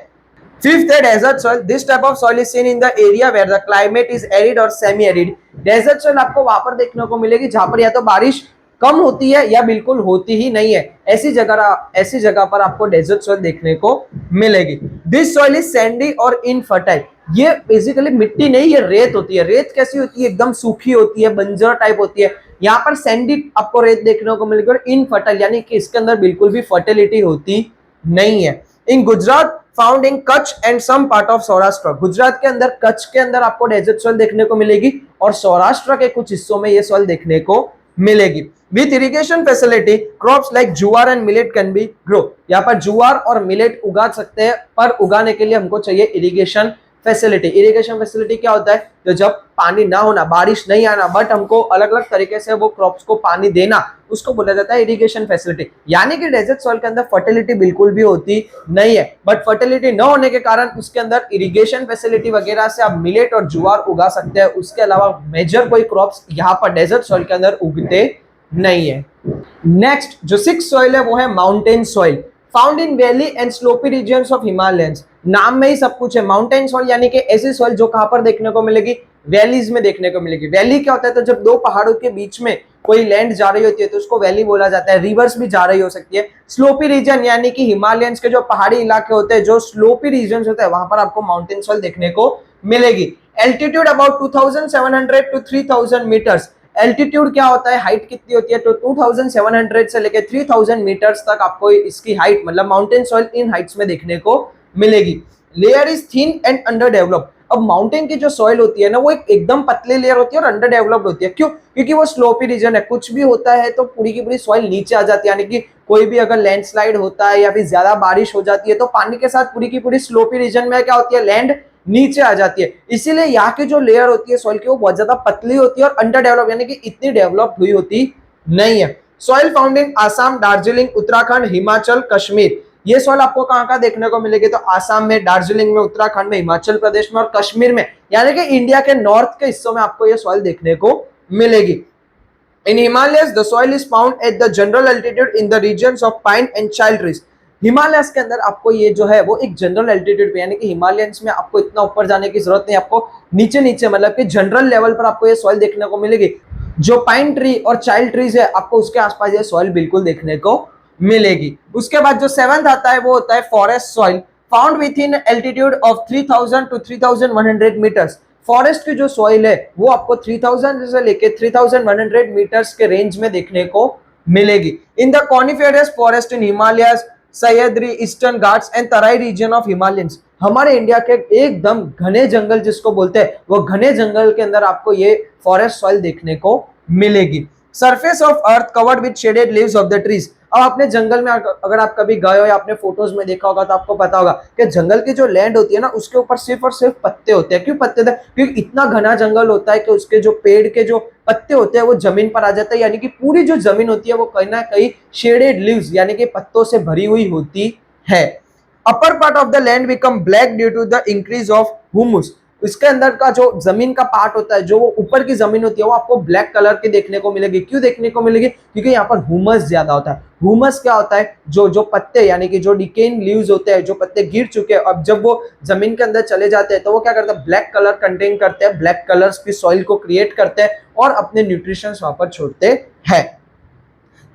Fifth है desert soil। This type of soil is seen in the area where the climate is arid or semi-arid। Desert soil आपको वहां पर देखने को मिलेगी जहां पर या तो बारिश कम होती है या बिल्कुल होती ही नहीं है। ऐसी जगह पर आपको डेजर्ट सॉइल देखने को मिलेगी। दिस सॉइल इज सैंडी और इनफर्टाइल। ये बेसिकली मिट्टी नहीं, ये रेत होती है। रेत कैसी होती है, एकदम सूखी होती है, बंजर टाइप होती है। यहाँ पर सैंडी आपको रेत देखने को मिलेगी और इनफर्टाइल यानी कि इसके अंदर बिल्कुल भी फर्टिलिटी होती नहीं है। In Gujarat found in Kutch and some part of Saurashtra. Gujarat के अंदर, कच्छ के अंदर आपको डेजर्ट सॉइल देखने को मिलेगी और सौराष्ट्र के कुछ हिस्सों में ये सॉइल देखने को मिलेगी। With irrigation facility crops like jowar and millet can be grow. यहाँ पर जुआर और मिलेट उगा सकते हैं, पर उगाने के लिए हमको चाहिए इरिगेशन फैसिलिटी। इरिगेशन फैसिलिटी क्या होता है, तो जब पानी ना होना, बारिश नहीं आना, बट हमको अलग अलग तरीके से वो क्रॉप्स को पानी देना, उसको बोला जाता है इरिगेशन फैसिलिटी। यानी कि डेजर्ट सॉइल के अंदर फर्टिलिटी बिल्कुल भी होती नहीं है, बट फर्टिलिटी न होने के कारण उसके अंदर इरिगेशन फैसिलिटी वगैरह से आप मिलेट और ज्वार उगा सकते हैं। उसके अलावा मेजर कोई क्रॉप्स यहाँ पर डेजर्ट सॉइल के अंदर उगते नहीं है। नेक्स्ट जो सिक्स सॉइल है वो है mountain soil, found in valley and slopy regions of Himalayans. नाम में ही सब कुछ है। माउंटेन सॉइल यानी कि ऐसी सॉइल जो कहां पर देखने को मिलेगी, वैलीज में देखने को मिलेगी। वैली क्या होता है, तो जब दो पहाड़ों के बीच में कोई लैंड जा रही होती है तो उसको वैली बोला जाता है। रिवर्स भी जा रही हो सकती है। स्लोपी रीजन यानी कि हिमालयंस के जो पहाड़ी इलाके होते हैं, जो स्लोपी रीजन होते हैं, वहां पर आपको माउंटेन सॉइल देखने को मिलेगी। Altitude about 2700 to 3000 metres. Altitude क्या होता है, हाइट कितनी होती है, तो 2700 से लेकर 3000 मीटर्स तक आपको इसकी हाइट, मतलब माउंटेन सॉइल इन हाइट्स में देखने को मिलेगी। Layer is thin and under developed. अब माउंटेन की जो सॉइल होती है ना, वो एकदम पतली लेयर होती है और अंडर डेवलप्ड होती है। क्यों? क्योंकि वो स्लोपी रीजन है। कुछ भी होता है तो पूरी की पूरी सॉइल नीचे आ जाती है, यानी कि कोई भी अगर लैंडस्लाइड होता है या फिर ज्यादा बारिश हो जाती है तो पानी के साथ पूरी की पूरी स्लोपी रीजन में क्या होती है, लैंड नीचे आ जाती है। इसीलिए यहाँ की जो लेयर होती है सॉइल की, वो बहुत ज्यादा पतली होती है और अंडर डेवलप, यानी कि इतनी डेवलप हुई होती नहीं है। सॉइल फाउंड इन आसाम, दार्जिलिंग, उत्तराखंड, हिमाचल, कश्मीर। ये सॉइल आपको कहां कहां देखने को मिलेगी, तो आसाम में, दार्जिलिंग में, उत्तराखंड में, हिमाचल प्रदेश में और कश्मीर में, यानी कि इंडिया के नॉर्थ के हिस्सों में आपको ये सॉइल देखने को मिलेगी। In Himalayas, the soil is found at the general altitude in the regions of pine and child trees. Himalayas के अंदर आपको ये जो है वो एक जनरल एल्टीट्यूड पे, यानी कि हिमालयंस में आपको इतना ऊपर जाने की जरूरत नहीं, आपको नीचे नीचे मतलब कि जनरल लेवल पर आपको ये सॉइल देखने को मिलेगी। जो पाइन ट्री और चाइल्ड ट्रीज है, आपको उसके आसपास ये सॉइल बिल्कुल देखने को मिलेगी। उसके बाद जो सेवंथ आता है वो होता है forest soil, found with in altitude of 3000 to 3100 metres. Forest की जो सॉइल है वो आपको 3000 से लेके 3100 मीटर्स के रेंज में देखने को मिलेगी। In the coniferous forest in Himalayas, Sahyadri, Eastern Ghats and Terai region of Himalayans. हमारे इंडिया के एकदम घने जंगल जिसको बोलते हैं, वो घने जंगल के अंदर आपको ये फॉरेस्ट सॉइल देखने को मिलेगी। Surface of earth covered with shaded leaves of the trees. अब अपने जंगल में अगर आप कभी गए हो या आपने फोटोज में देखा होगा तो आपको पता होगा कि जंगल की जो लैंड होती है ना, उसके ऊपर सिर्फ और सिर्फ पत्ते होते हैं। क्यों पत्ते होते हैं? क्योंकि इतना घना जंगल होता है कि उसके जो पेड़ के जो पत्ते होते हैं वो जमीन पर आ जाते हैं, यानी कि पूरी जो जमीन होती है वो कहीं ना कहीं शेडेड लीव्स यानी कि पत्तों से भरी हुई होती है। Upper part of the land become black due to the increase of humus. इसके अंदर का जो जमीन का पार्ट होता है, जो वो ऊपर की जमीन होती है, वो आपको ब्लैक कलर की देखने को मिलेगी। क्यों देखने को मिलेगी? क्योंकि यहाँ पर ह्यूमस ज्यादा होता है। ह्यूमस क्या होता है? जो जो पत्ते यानी कि जो डिकेइंग लीव्स होते हैं, जो पत्ते गिर चुके हैं, अब जब वो जमीन के अंदर चले जाते हैं तो वो क्या करते हैं, ब्लैक कलर कंटेन करते हैं, ब्लैक कलर्स की सॉइल को क्रिएट करते हैं और अपने न्यूट्रिशंस वहां पर छोड़ते हैं।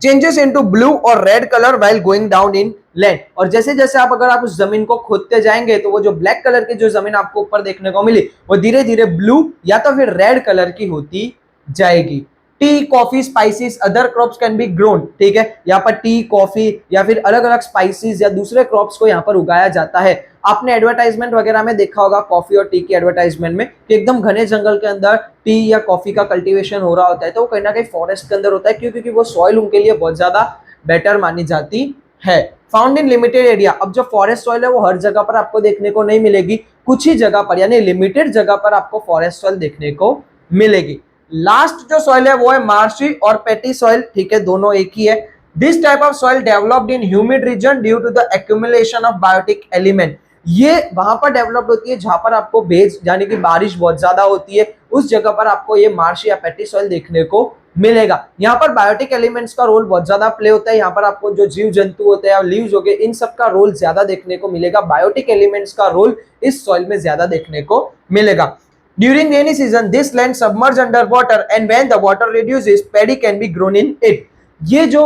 चेंजेस इनटू ब्लू और red colour while going down in land. और जैसे जैसे आप उस जमीन को खोदते जाएंगे तो वो जो ब्लैक कलर की जो जमीन आपको ऊपर देखने को मिली, वो धीरे धीरे ब्लू या तो फिर रेड कलर की होती जाएगी। T, coffee, spices, other crops can be grown. ठीक है, यहाँ पर टी, कॉफी या फिर अलग अलग स्पाइसेस या दूसरे क्रॉप्स को यहाँ पर उगाया जाता है। आपने एडवर्टाइजमेंट वगैरह में देखा होगा कॉफी और टी की एडवर्टाइजमेंट में कि एकदम घने जंगल के अंदर टी या कॉफी का कल्टीवेशन हो रहा होता है, तो वो कहीं ना कहीं फॉरेस्ट के अंदर होता है। क्यों? क्योंकि वो सॉइल उनके लिए बहुत ज्यादा बेटर मानी जाती है। Found in limited area. अब जो फॉरेस्ट सॉइल है वो हर जगह पर आपको देखने को नहीं मिलेगी, कुछ ही जगह पर यानी लिमिटेड जगह पर आपको फॉरेस्ट सॉइल देखने को मिलेगी। लास्ट जो सॉइल है वो है मार्शी और पेटी सॉइल। ठीक है, दोनों एक ही है। This type of soil developed in humid region due to the accumulation of biotic element. ये वहां पर डेवलप्ड होती है जहां पर आपको भेज यानी कि बारिश बहुत ज्यादा होती है, उस जगह पर आपको ये मार्शी या पेटी सॉइल देखने को मिलेगा। यहाँ पर बायोटिक एलिमेंट्स का रोल बहुत ज्यादा प्ले होता है। यहाँ पर आपको जो जीव जंतु होते हैं, लीव्स हो गए, इन सब का रोल ज्यादा देखने को मिलेगा। बायोटिक एलिमेंट्स का रोल इस सॉइल में ज्यादा देखने को मिलेगा। During rainy season, this land submerged under water, and when the water reduces, paddy can be grown in it. ये जो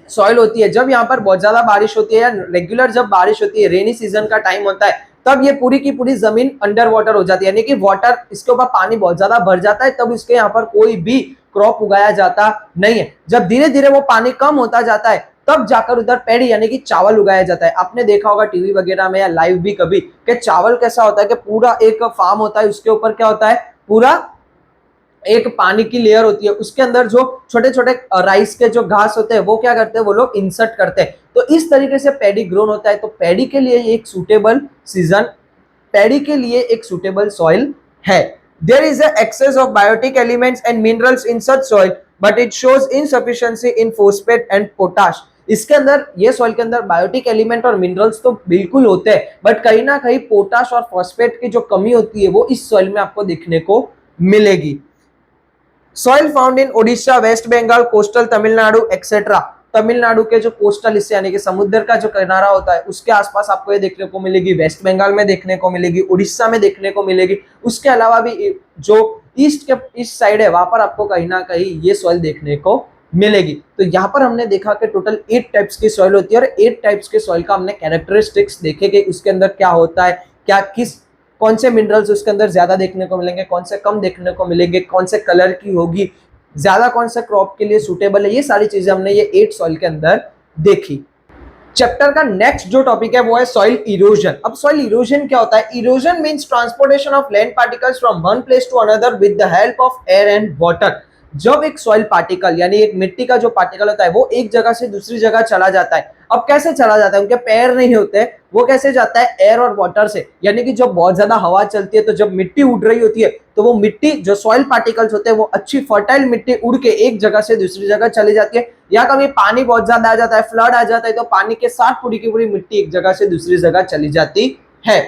सॉइल होती है, जब यहाँ पर बहुत ज्यादा बारिश होती है या रेगुलर जब बारिश होती है, रेनी सीजन का टाइम होता है, तब ये पूरी की पूरी जमीन अंडर वाटर हो जाती है, यानी कि वाटर इसके ऊपर पानी बहुत ज्यादा भर जाता है, तब इसके यहाँ पर कोई भी क्रॉप उगाया जाता नहीं है। जब धीरे धीरे वो पानी कम होता जाता है तब जाकर उधर पैडी यानी कि चावल उगाया जाता है। आपने देखा होगा टीवी वगैरह में या लाइव भी कभी कि चावल कैसा होता है कि पूरा एक फार्म होता है, उसके ऊपर क्या होता है, पूरा एक पानी की लेयर होती है, उसके अंदर जो छोटे छोटे राइस के जो घास होते हैं वो क्या करते हैं, वो लोग इंसर्ट करते हैं। तो इस तरीके से पैडी ग्रोन होता है। तो पैडी के लिए एक सूटेबल सीजन पैडी के लिए एक सुटेबल सॉइल है। There is a excess of biotic elements and minerals in such soil but it shows insufficiency in phosphate and potash. इसके अंदर, ये सॉइल के अंदर बायोटिक एलिमेंट और मिनरल्स तो बिल्कुल होते हैं, बट कहीं ना कहीं पोटाश और फॉस्फेट की जो कमी होती है वो इस सॉइल में आपको देखने को मिलेगी। Soil found in Odisha, West Bengal, coastal Tamil Nadu etcetera. Tamil Nadu के जो कोस्टल हिस्से यानी कि समुद्र का जो किनारा होता है उसके आसपास आपको ये देखने को मिलेगी, वेस्ट बंगाल में देखने को मिलेगी, उड़ीसा में देखने को मिलेगी। उसके अलावा भी जो ईस्ट के ईस्ट साइड है वहां पर आपको कहीं ना कहीं ये सॉइल देखने को मिलेगी। तो यहाँ पर हमने देखा कि टोटल 8 टाइप्स की सॉइल होती है और 8 टाइप्स के सॉइल का हमने कैरेक्टरिस्टिक्स देखे कि उसके अंदर क्या होता है, क्या किस कौन से मिनरल्स उसके अंदर ज्यादा देखने को मिलेंगे, कौन से कम देखने को मिलेंगे, कौन से कलर की होगी, ज्यादा कौन सा क्रॉप के लिए सूटेबल है। ये सारी चीजें हमने ये 8 सॉइल के अंदर देखी। चैप्टर का नेक्स्ट जो टॉपिक है वो है सॉइल इरोजन। अब सॉइल इरोजन क्या होता है? Erosion means transportation of land particles from one place to another with the help of air and water. जब एक सॉइल पार्टिकल यानी एक मिट्टी का जो पार्टिकल होता है वो एक जगह से दूसरी जगह चला जाता है। अब कैसे चला जाता है? उनके पैर नहीं होते, वो कैसे जाता है? एयर और वाटर से। यानी कि जब बहुत ज्यादा हवा चलती है तो जब मिट्टी उड़ रही होती है तो वो मिट्टी जो सॉइल पार्टिकल्स होते हैं वो अच्छी फर्टाइल मिट्टी उड़ के एक जगह से दूसरी जगह चली जाती है। या कभी पानी बहुत ज्यादा आ जाता है, फ्लड आ जाता है, तो पानी के साथ पूरी की पूरी मिट्टी एक जगह से दूसरी जगह चली जाती है।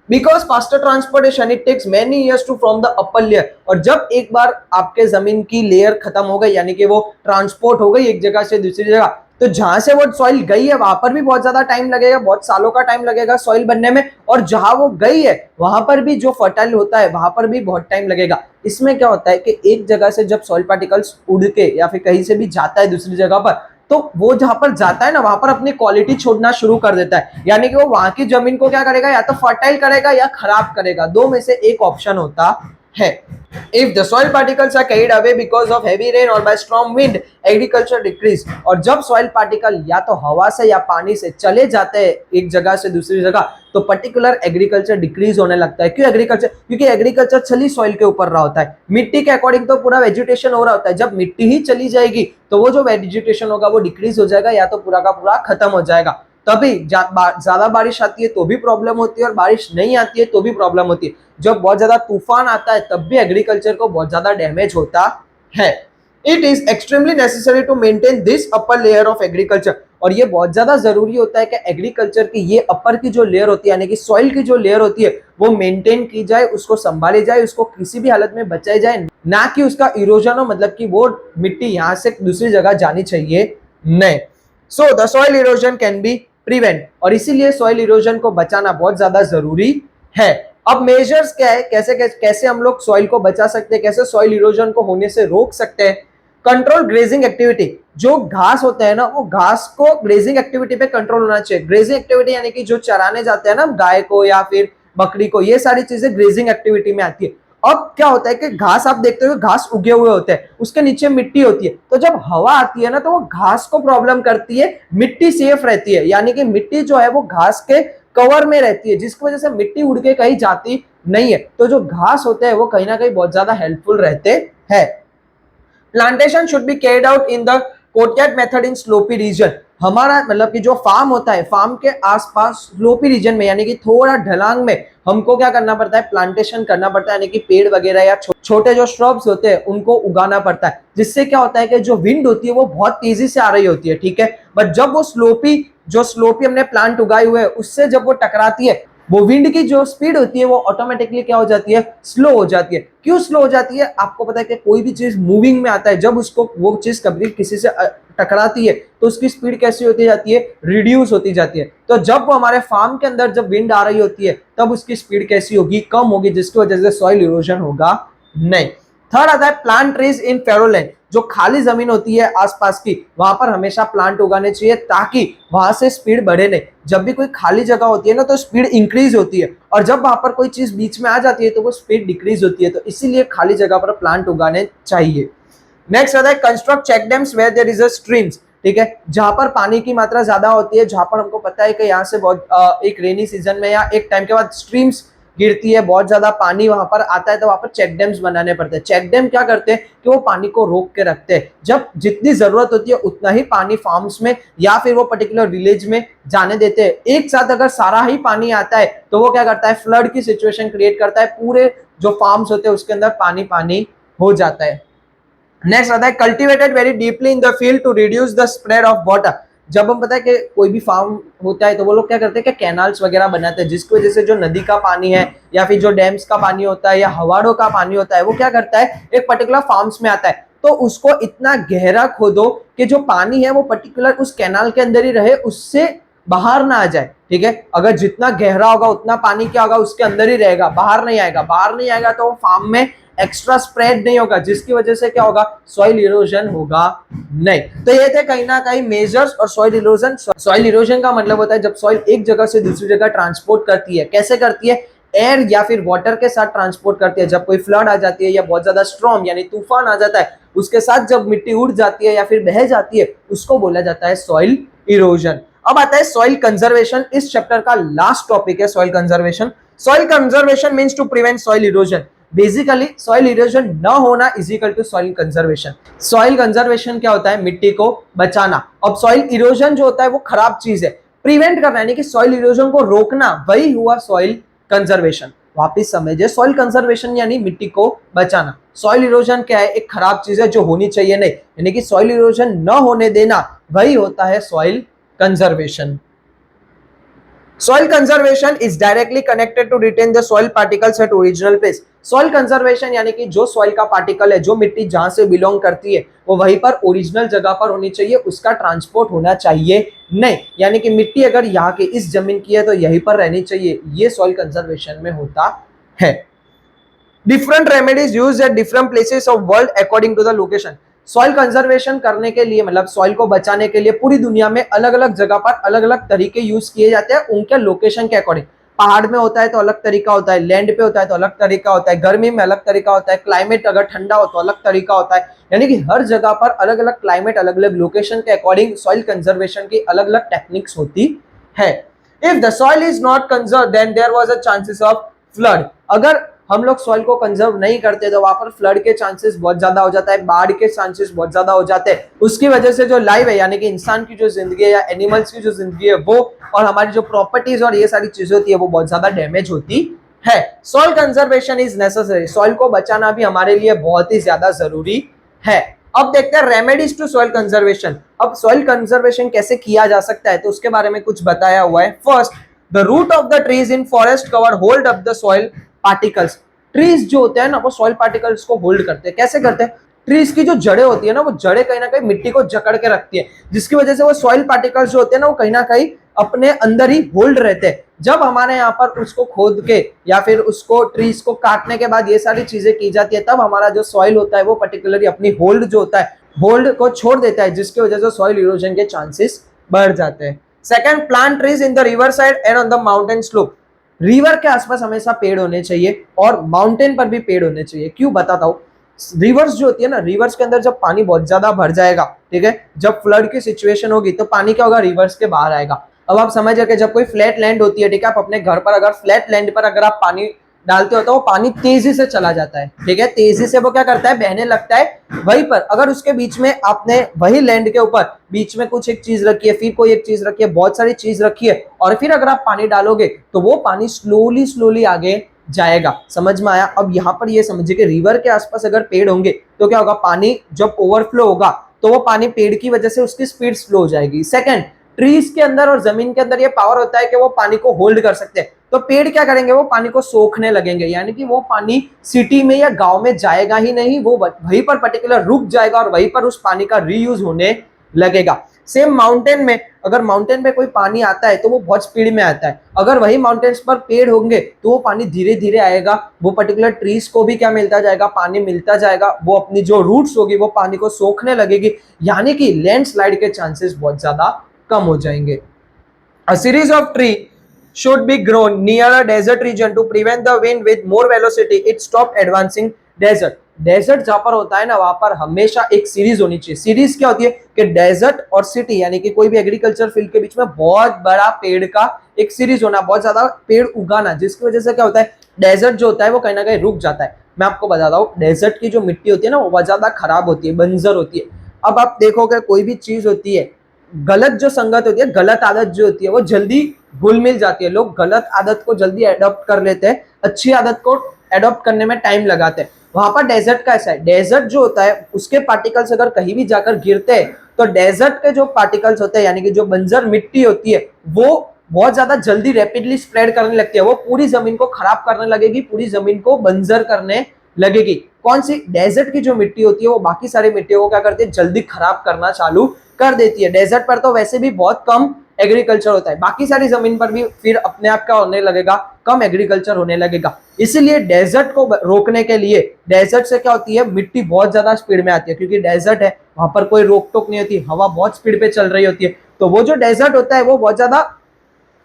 Because faster transportation it takes many years to from the upper layer. और जब एक बार आपके जमीन की लेयर खत्म हो गई यानी कि वो ट्रांसपोर्ट हो गई एक जगह से दूसरी जगह, तो जहां से वो सॉइल गई है वहां पर भी बहुत ज्यादा टाइम लगेगा, बहुत सालों का टाइम लगेगा सॉइल बनने में। और जहां वो गई है वहां पर भी जो फर्टाइल होता है वहां पर भी बहुत टाइम लगेगा। इसमें क्या होता है कि एक जगह से जब सॉइल पार्टिकल्स उड़ के या फिर कहीं से भी जाता है दूसरी जगह पर, तो वो जहां पर जाता है ना वहां पर अपनी क्वालिटी छोड़ना शुरू कर देता है। यानी कि वो वहां की जमीन को क्या करेगा? या तो फर्टाइल करेगा या खराब करेगा, दो में से एक ऑप्शन होता है। If the soil particles are carried away because of heavy rain or by strong wind, agriculture decrease। और जब सॉइल पार्टिकल या तो हवा से या पानी से चले जाते हैं एक जगह से दूसरी जगह तो पर्टिकुलर एग्रीकल्चर डिक्रीज होने लगता है। क्यों एग्रीकल्चर? क्योंकि एग्रीकल्चर चली सॉइल के ऊपर रहा होता है, मिट्टी के अकॉर्डिंग तो पूरा वेजिटेशन हो रहा होता है। जब मिट्टी ही चली जाएगी तो वो जो वेजिटेशन होगा वो डिक्रीज हो जाएगा या तो पूरा का पूरा खत्म हो जाएगा। तभी ज्यादा बारिश आती है तो भी प्रॉब्लम होती है और बारिश नहीं आती है तो भी प्रॉब्लम होती है। जब बहुत ज्यादा तूफान आता है तब भी एग्रीकल्चर को बहुत ज्यादा डैमेज होता है। It is extremely necessary to maintain this upper layer of agriculture. और ये बहुत ज्यादा जरूरी होता है कि एग्रीकल्चर की ये अपर की जो लेयर होती है यानी कि सॉइल की जो लेयर होती है वो मेंटेन की जाए, उसको संभाली जाए, उसको किसी भी हालत में बचाई जाए, ना कि उसका इरोजन हो, मतलब कि वो मिट्टी यहां से दूसरी जगह जानी चाहिए नहीं। So the soil erosion can be prevent. और इसीलिए सॉइल इरोजन को बचाना बहुत ज्यादा जरूरी है। अब मेजर्स क्या है, कैसे हम लोग सॉइल को बचा सकते हैं, कैसे सॉइल इरोजन को होने से रोक सकते हैं? Control grazing activity. जो घास होते हैं ना वो घास को ग्रेजिंग एक्टिविटी पे कंट्रोल होना चाहिए। ग्रेजिंग एक्टिविटी यानी कि जो चराने जाते हैं ना गाय को या फिर बकरी को, ये सारी चीजें ग्रेजिंग एक्टिविटी में आती है। अब क्या होता है कि घास आप देखते हो घास उगे हुए होते हैं, उसके नीचे मिट्टी होती है, तो जब हवा आती है ना तो वो घास को प्रॉब्लम करती है, मिट्टी सेफ रहती है। यानी कि मिट्टी जो है वो घास के कवर में रहती है जिसकी वजह से मिट्टी उड़ के कहीं जाती नहीं है। तो जो घास होते हैं वो कहीं ना कहीं बहुत ज्यादा हेल्पफुल रहते हैं। Plantation should be carried out in the courtyard method in slopy region. हमारा मतलब कि जो फार्म होता है, फार्म के आसपास स्लोपी रीजन में यानी कि थोड़ा ढलांग में हमको क्या करना पड़ता है? प्लांटेशन करना पड़ता है। यानी कि पेड़ वगैरह या छोटे जो श्रब्स होते हैं उनको उगाना पड़ता है, जिससे क्या होता है कि जो विंड होती है वो बहुत तेजी से आ रही होती है, ठीक है। बट जब वो स्लोपी हमने प्लांट उगाए हुए है उससे जब वो टकराती है, वो विंड की जो स्पीड होती है वो ऑटोमेटिकली क्या हो जाती है? स्लो हो जाती है। क्यों स्लो हो जाती है? आपको पता है कि कोई भी चीज मूविंग में आता है, जब उसको वो चीज कभी किसी से टकराती है तो उसकी स्पीड कैसी होती जाती है? रिड्यूस होती जाती है। तो जब वो हमारे फार्म के अंदर जब विंड आ रही होती है तब उसकी स्पीड कैसी होगी? कम होगी, जिसकी वजह से सॉइल इरोजन होगा नहीं। थर्ड आता है plant trees in pharaoh land. जो खाली जमीन होती है आसपास की वहां पर हमेशा प्लांट उगाने चाहिए ताकि वहां से स्पीड बढ़े नहीं। जब भी कोई खाली जगह होती है ना तो स्पीड इंक्रीज होती है, और जब वहां पर कोई चीज बीच में आ जाती है तो वो स्पीड डिक्रीज होती है। तो इसीलिए खाली जगह पर प्लांट उगाने चाहिए। नेक्स्ट आता है construct check dams where there is a streams. ठीक है, जहां पर पानी की मात्रा ज्यादा होती है, जहां पर हमको पता है कि यहाँ से बहुत एक रेनी सीजन में या एक टाइम के बाद स्ट्रीम्स गिरती है, बहुत ज्यादा पानी वहां पर आता है, तो वहां पर चेक डैम्स बनाने पड़ते हैं। चेक डैम क्या करते हैं कि वो पानी को रोक के रखते हैं, जब जितनी जरूरत होती है उतना ही पानी फार्म्स में या फिर वो पर्टिकुलर विलेज में जाने देते हैं। एक साथ अगर सारा ही पानी आता है तो वो क्या करता है, फ्लड की सिचुएशन क्रिएट करता है, पूरे जो फार्म्स होते हैं उसके अंदर पानी पानी हो जाता है। नेक्स्ट आता है cultivated very deeply in the field to reduce the spread of water. जब हम पता है कि कोई भी फार्म होता है तो वो लोग क्या करते हैं कि कैनाल्स वगैरह बनाते हैं, जिसकी वजह से जो नदी का पानी है या फिर जो डैम्स का पानी होता है या हवाड़ों का पानी होता है वो क्या करता है, एक पर्टिकुलर फार्म्स में आता है, तो उसको इतना गहरा खोदो कि जो पानी है वो पर्टिकुलर उस कैनाल के अंदर ही रहे, उससे बाहर ना आ जाए। ठीक है, अगर जितना गहरा होगा उतना पानी क्या होगा, उसके अंदर ही रहेगा, बाहर नहीं आएगा। बाहर नहीं आएगा तो वो फार्म में एक्स्ट्रा स्प्रेड नहीं होगा, जिसकी वजह से क्या होगा, सॉइल इरोजन होगा नहीं। तो ये थे कहीं ना कहीं मेजर्स और सॉइल इरोजन। सॉइल इरोजन का मतलब होता है जब सॉइल एक जगह से दूसरी जगह ट्रांसपोर्ट करती है। कैसे करती है, एयर या फिर वाटर के साथ ट्रांसपोर्ट करती है। जब कोई फ्लड आ जाती है या बहुत ज्यादा स्ट्रॉम यानी तूफान आ जाता है, उसके साथ जब मिट्टी उड़ जाती है या फिर बह जाती है, उसको बोला जाता है सॉइल इरोजन। अब आता है सॉइल कंजर्वेशन। इस चैप्टर का लास्ट टॉपिक है soil conservation. Soil conservation means to prevent soil erosion. Basically soil erosion न होना is equal to soil conservation. Soil conservation क्या होता है, मिट्टी को बचाना। अब सॉइल इरोजन जो होता है वो खराब चीज है, प्रिवेंट करना यानी कि सॉइल इरोजन को रोकना, वही हुआ सॉइल कंजर्वेशन। वापिस समझिए, सॉइल कंजर्वेशन यानी मिट्टी को बचाना। सॉइल इरोजन क्या है, एक खराब चीज है जो होनी चाहिए नहीं, यानी कि सॉइल इरोजन न होने देना, वही होता है soil conservation. Soil conservation is directly connected to retain the soil particles at original place. Soil conservation यानी कि जो soil का पार्टिकल है, जो मिट्टी जहां से बिलोंग करती है, वो वहीं पर ओरिजिनल जगह पर होनी चाहिए, उसका ट्रांसपोर्ट होना चाहिए नहीं। यानी कि मिट्टी अगर यहाँ की इस जमीन की है तो यहीं पर रहनी चाहिए, ये soil conservation में होता है। Different remedies used at different places of world according to the location. Soil conservation करने के लिए मतलब सॉइल को बचाने के लिए पूरी दुनिया में अलग अलग जगह पर अलग अलग तरीके यूज किए जाते हैं, उनके लोकेशन के अकॉर्डिंग। पहाड़ में होता है तो अलग तरीका होता है, लैंड पे होता है तो अलग तरीका होता है, गर्मी में अलग तरीका होता है, क्लाइमेट अगर ठंडा हो तो अलग तरीका होता है। यानी कि हर जगह पर अलग अलग क्लाइमेट, अलग अलग लोकेशन के अकॉर्डिंग सॉइल कंजर्वेशन की अलग अलग टेक्निक्स होती है। If the soil is not conserve then there was a chances of flood. अगर हम लोग सॉइल को कंजर्व नहीं करते तो वहां पर फ्लड के चांसेस बहुत ज्यादा हो जाता है, बाढ़ के चांसेस बहुत ज्यादा हो जाते हैं। उसकी वजह से जो लाइफ है यानी कि इंसान की जो जिंदगी है या एनिमल्स की जो जिंदगी है वो, और हमारी जो प्रॉपर्टीज और ये सारी चीजें होती है वो बहुत ज्यादा डैमेज होती है। Soil conservation is necessary. Soil को बचाना भी हमारे लिए बहुत ही ज्यादा जरूरी है। अब देखते हैं रेमेडीज टू सॉइल कंजर्वेशन। अब सॉइल कंजर्वेशन कैसे किया जा सकता है तो उसके बारे में कुछ बताया हुआ है। First, the root of the trees in forest cover hold up the soil particles. Trees जो होते हैं ना वो सॉइल पार्टिकल्स को होल्ड करते हैं। कैसे करते हैं, ट्रीज की जो जड़ें होती है ना वो जड़ें कहीं ना कहीं मिट्टी को जकड़ के रखती है, जिसकी वजह से वो सॉइल पार्टिकल्स जो होते हैं ना वो कहीं ना कहीं अपने अंदर ही होल्ड रहते हैं। जब हमारे यहाँ पर उसको खोद के या फिर उसको ट्रीज को काटने के बाद ये सारी चीजें की जाती है, तब हमारा जो सॉइल होता है वो पर्टिकुलरली अपनी होल्ड जो होता है, होल्ड को छोड़ देता है, जिसकी वजह से सॉइल इरोजन के चांसेस बढ़ जाते हैं। Second, plant trees in the river side and on the mountain slope. River के आसपास हमेशा पेड़ होने चाहिए और माउंटेन पर भी पेड़ होने चाहिए। क्यों बताता हूँ, रिवर्स जो होती है ना, रिवर्स के अंदर जब पानी बहुत ज्यादा भर जाएगा, ठीक है, जब फ्लड की सिचुएशन होगी तो पानी क्या होगा, रिवर्स के बाहर आएगा। अब आप समझ गए कि जब कोई फ्लैट लैंड होती है, ठीक है, आप अपने घर पर अगर फ्लैट लैंड पर अगर आप पानी डालते हो तो वो पानी तेजी से चला जाता है, ठीक है, तेजी से वो क्या करता है, बहने लगता है। वहीं पर अगर उसके बीच में आपने वही लैंड के ऊपर बीच में कुछ एक चीज रखी है, फिर कोई एक चीज रखी है, बहुत सारी चीज रखी है, और फिर अगर आप पानी डालोगे तो वो पानी स्लोली स्लोली आगे जाएगा। समझ में आया। अब यहाँ पर ये समझिए कि रिवर के आसपास अगर पेड़ होंगे तो क्या होगा, पानी जब ओवरफ्लो होगा तो वो पानी पेड़ की वजह से उसकी स्पीड स्लो हो जाएगी। सेकंड, ट्रीज के अंदर और जमीन के अंदर ये पावर होता है कि वो पानी को होल्ड कर सकते हैं, तो पेड़ क्या करेंगे, वो पानी को सोखने लगेंगे, यानी कि वो पानी सिटी में या गांव में जाएगा ही नहीं, वो वहीं पर पर्टिकुलर रुक जाएगा और वहीं पर उस पानी का रीयूज होने लगेगा। सेम माउंटेन में, अगर माउंटेन पे कोई पानी आता है तो वो बहुत स्पीड में आता है, अगर वही माउंटेन्स पर पेड़ होंगे तो वो पानी धीरे धीरे आएगा, वो पर्टिकुलर ट्रीज को भी क्या मिलता जाएगा, पानी मिलता जाएगा, वो अपनी जो रूट्स होगी वो पानी को सोखने लगेगी, यानी कि लैंडस्लाइड के चांसेस बहुत ज्यादा कम हो जाएंगे। A series of tree should be grown near a desert region to prevent the wind with more velocity it stop advancing desert. Desert जहां पर होता है ना वहां पर हमेशा एक सीरीज होनी चाहिए। सीरीज क्या होती है कि डेजर्ट और सिटी यानी कि कोई भी एग्रीकल्चर फील्ड के बीच में बहुत बड़ा पेड़ का एक सीरीज होना, बहुत ज्यादा पेड़ उगाना, जिसकी वजह से क्या होता है डेजर्ट जो होता है वो कहीं ना कहीं रुक जाता है। मैं आपको बताता हूँ, डेजर्ट की जो मिट्टी होती है ना वो बहुत ज्यादा खराब होती है, बंजर होती है। अब आप देखोगे कोई भी चीज होती है, गलत जो संगत होती है, गलत आदत जो होती है वो जल्दी घुल मिल जाती है। लोग गलत आदत को जल्दी एडॉप्ट कर लेते हैं, अच्छी आदत को एडॉप्ट करने में टाइम लगाते हैं। वहां पर डेजर्ट का ऐसा है, डेजर्ट जो होता है उसके पार्टिकल्स अगर कहीं भी जाकर गिरते हैं तो डेजर्ट के जो पार्टिकल्स होते हैं यानी कि जो बंजर मिट्टी होती है वो बहुत ज्यादा जल्दी रैपिडली स्प्रेड करने लगती है। वो पूरी जमीन को खराब करने लगेगी, पूरी जमीन को बंजर करने लगेगी। कौन सी? डेजर्ट की जो मिट्टी होती है वो बाकी सारी मिट्टियों को क्या करती है, जल्दी खराब करना चालू कर देती है। डेजर्ट पर तो वैसे भी बहुत कम एग्रीकल्चर होता है, बाकी सारी जमीन पर भी फिर अपने आप क्या होने लगेगा, कम एग्रीकल्चर होने लगेगा। इसीलिए डेजर्ट को रोकने के लिए, डेजर्ट से क्या होती है मिट्टी बहुत ज्यादा स्पीड में आती है, क्योंकि डेजर्ट है वहां पर कोई रोक टोक नहीं होती, हवा बहुत स्पीड पे चल रही होती है, तो वो जो डेजर्ट होता है वो बहुत ज्यादा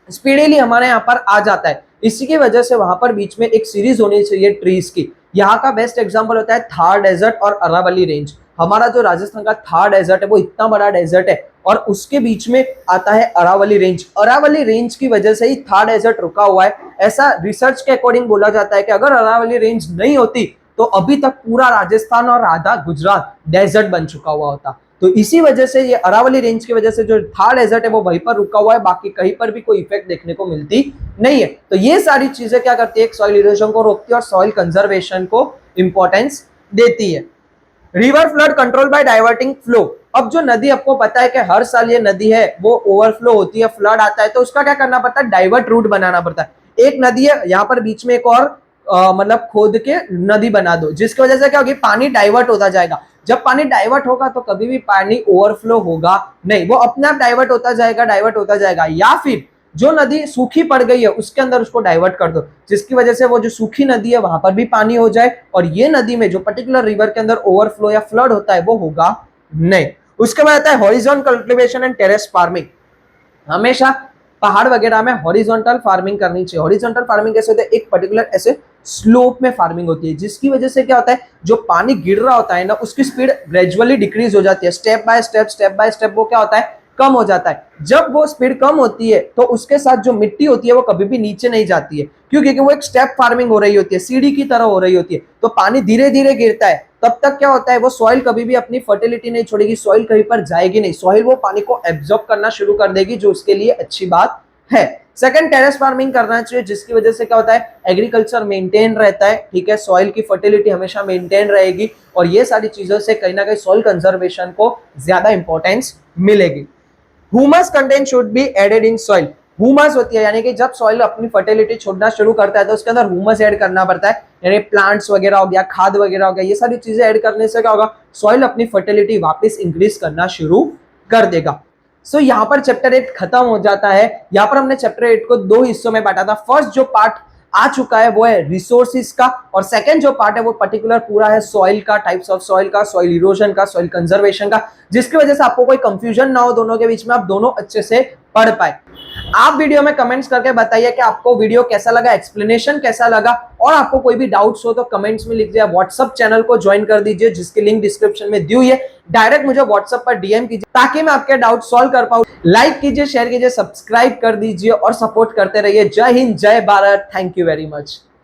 स्पीडीली हमारे यहाँ पर आ जाता है। इसी की वजह से वहां पर बीच में एक सीरीज होनी चाहिए ट्रीज की। यहाँ का बेस्ट एग्जांपल होता है थार डेजर्ट और अरावली रेंज। हमारा जो राजस्थान का थार डेजर्ट है वो इतना बड़ा डेजर्ट है और उसके बीच में आता है अरावली रेंज। अरावली रेंज की वजह से ही थार डेजर्ट रुका हुआ है। ऐसा रिसर्च के अकॉर्डिंग बोला जाता है कि अगर अरावली रेंज नहीं होती तो अभी तक पूरा राजस्थान और आधा गुजरात डेजर्ट बन चुका हुआ होता। तो इसी वजह से ये अरावली रेंज की वजह से जो थार डेजर्ट है वो वहीं पर रुका हुआ है, बाकी कहीं पर भी कोई इफेक्ट देखने को मिलती नहीं है। तो ये सारी चीजें क्या करती है, एक सॉइल इरोजन को रोकती है और सॉइल कंजर्वेशन को इंपॉर्टेंस देती है। River flood control by diverting flow. अब जो नदी, आपको पता है कि हर साल ये नदी है वो ओवरफ्लो होती है, फ्लड आता है, तो उसका क्या करना पड़ता है, डाइवर्ट रूट बनाना पड़ता है। एक नदी है यहाँ पर बीच में एक और मतलब खोद के नदी बना दो, जिसकी वजह से क्या होगी, पानी डाइवर्ट होता जाएगा। जब पानी डाइवर्ट होगा तो कभी भी पानी ओवरफ्लो होगा नहीं, वो अपने आप डाइवर्ट होता जाएगा, डाइवर्ट होता जाएगा। या फिर जो नदी सूखी पड़ गई है उसके अंदर उसको डाइवर्ट कर दो, जिसकी वजह से वो जो सूखी नदी है वहां पर भी पानी हो जाए और ये नदी में जो पर्टिकुलर रिवर के अंदर ओवरफ्लो या फ्लड होता है वो होगा नहीं। उसके बाद आता है horizontal cultivation and terrace farming. हमेशा पहाड़ वगैरह में हॉरिजॉन्टल फार्मिंग करनी चाहिए। हॉरिजॉन्टल फार्मिंग कैसे होता है, एक पर्टिकुलर ऐसे स्लोप में फार्मिंग होती है, जिसकी वजह से क्या होता है, जो पानी गिर रहा होता है ना उसकी स्पीड ग्रेजुअली डिक्रीज हो जाती है, स्टेप बाय स्टेप वो क्या होता है, कम हो जाता है। जब वो स्पीड कम होती है तो उसके साथ जो मिट्टी होती है वो कभी भी नीचे नहीं जाती है, क्योंकि वो एक स्टेप फार्मिंग हो रही होती है, सीढ़ी की तरह हो रही होती है, तो पानी धीरे धीरे गिरता है। तब तक क्या होता है, वो सॉइल कभी भी अपनी फर्टिलिटी नहीं छोड़ेगी, सॉइल कहीं पर जाएगी नहीं, सॉइल वो पानी को एब्जॉर्ब करना शुरू कर देगी, जो उसके लिए अच्छी बात है। सेकंड, टेरेस फार्मिंग करना चाहिए, जिसकी वजह से क्या होता है, एग्रीकल्चर मेंटेन रहता है, ठीक है, सॉइल की फर्टिलिटी हमेशा मेंटेन रहेगी और ये सारी चीजों से कहीं ना कहीं सॉइल कंजर्वेशन को ज्यादा इंपॉर्टेंस मिलेगी। Humus content should be added in soil. Humus होती है यानी कि जब सॉइल अपनी फर्टिलिटी छोड़ना शुरू करता है तो उसके अंदर ह्यूमस ऐड करना पड़ता है, यानी प्लांट्स वगैरह हो गया, खाद वगैरह हो गया, ये सारी चीजें ऐड करने से क्या होगा, सॉइल अपनी फर्टिलिटी वापस इंक्रीज करना शुरू कर देगा। सो यहाँ पर चैप्टर 8 खत्म हो जाता है। यहाँ पर हमने चैप्टर 8 को दो हिस्सों में बांटा था। फर्स्ट जो पार्ट आ चुका है वो है रिसोर्सेज का, और सेकंड जो पार्ट है वो पर्टिकुलर पूरा है सॉइल का, टाइप्स ऑफ सॉइल का, सॉइल इरोजन का, सॉइल कंजर्वेशन का, जिसकी वजह से आपको कोई कंफ्यूजन ना हो दोनों के बीच में, आप दोनों अच्छे से पढ़ पाए। आप वीडियो में कमेंट्स करके बताइए कि आपको वीडियो कैसा लगा, एक्सप्लेनेशन कैसा लगा, और आपको कोई भी डाउट्स हो तो कमेंट्स में लिख दीजिए। व्हाट्सएप चैनल को ज्वाइन कर दीजिए जिसकी लिंक डिस्क्रिप्शन में दी हुई है, डायरेक्ट मुझे व्हाट्सएप पर डीएम कीजिए ताकि मैं आपके डाउट सॉल्व कर पाऊं। लाइक कीजिए, शेयर कीजिए, सब्सक्राइब कर दीजिए और सपोर्ट करते रहिए। जय हिंद, जय Bharat, thank you very much.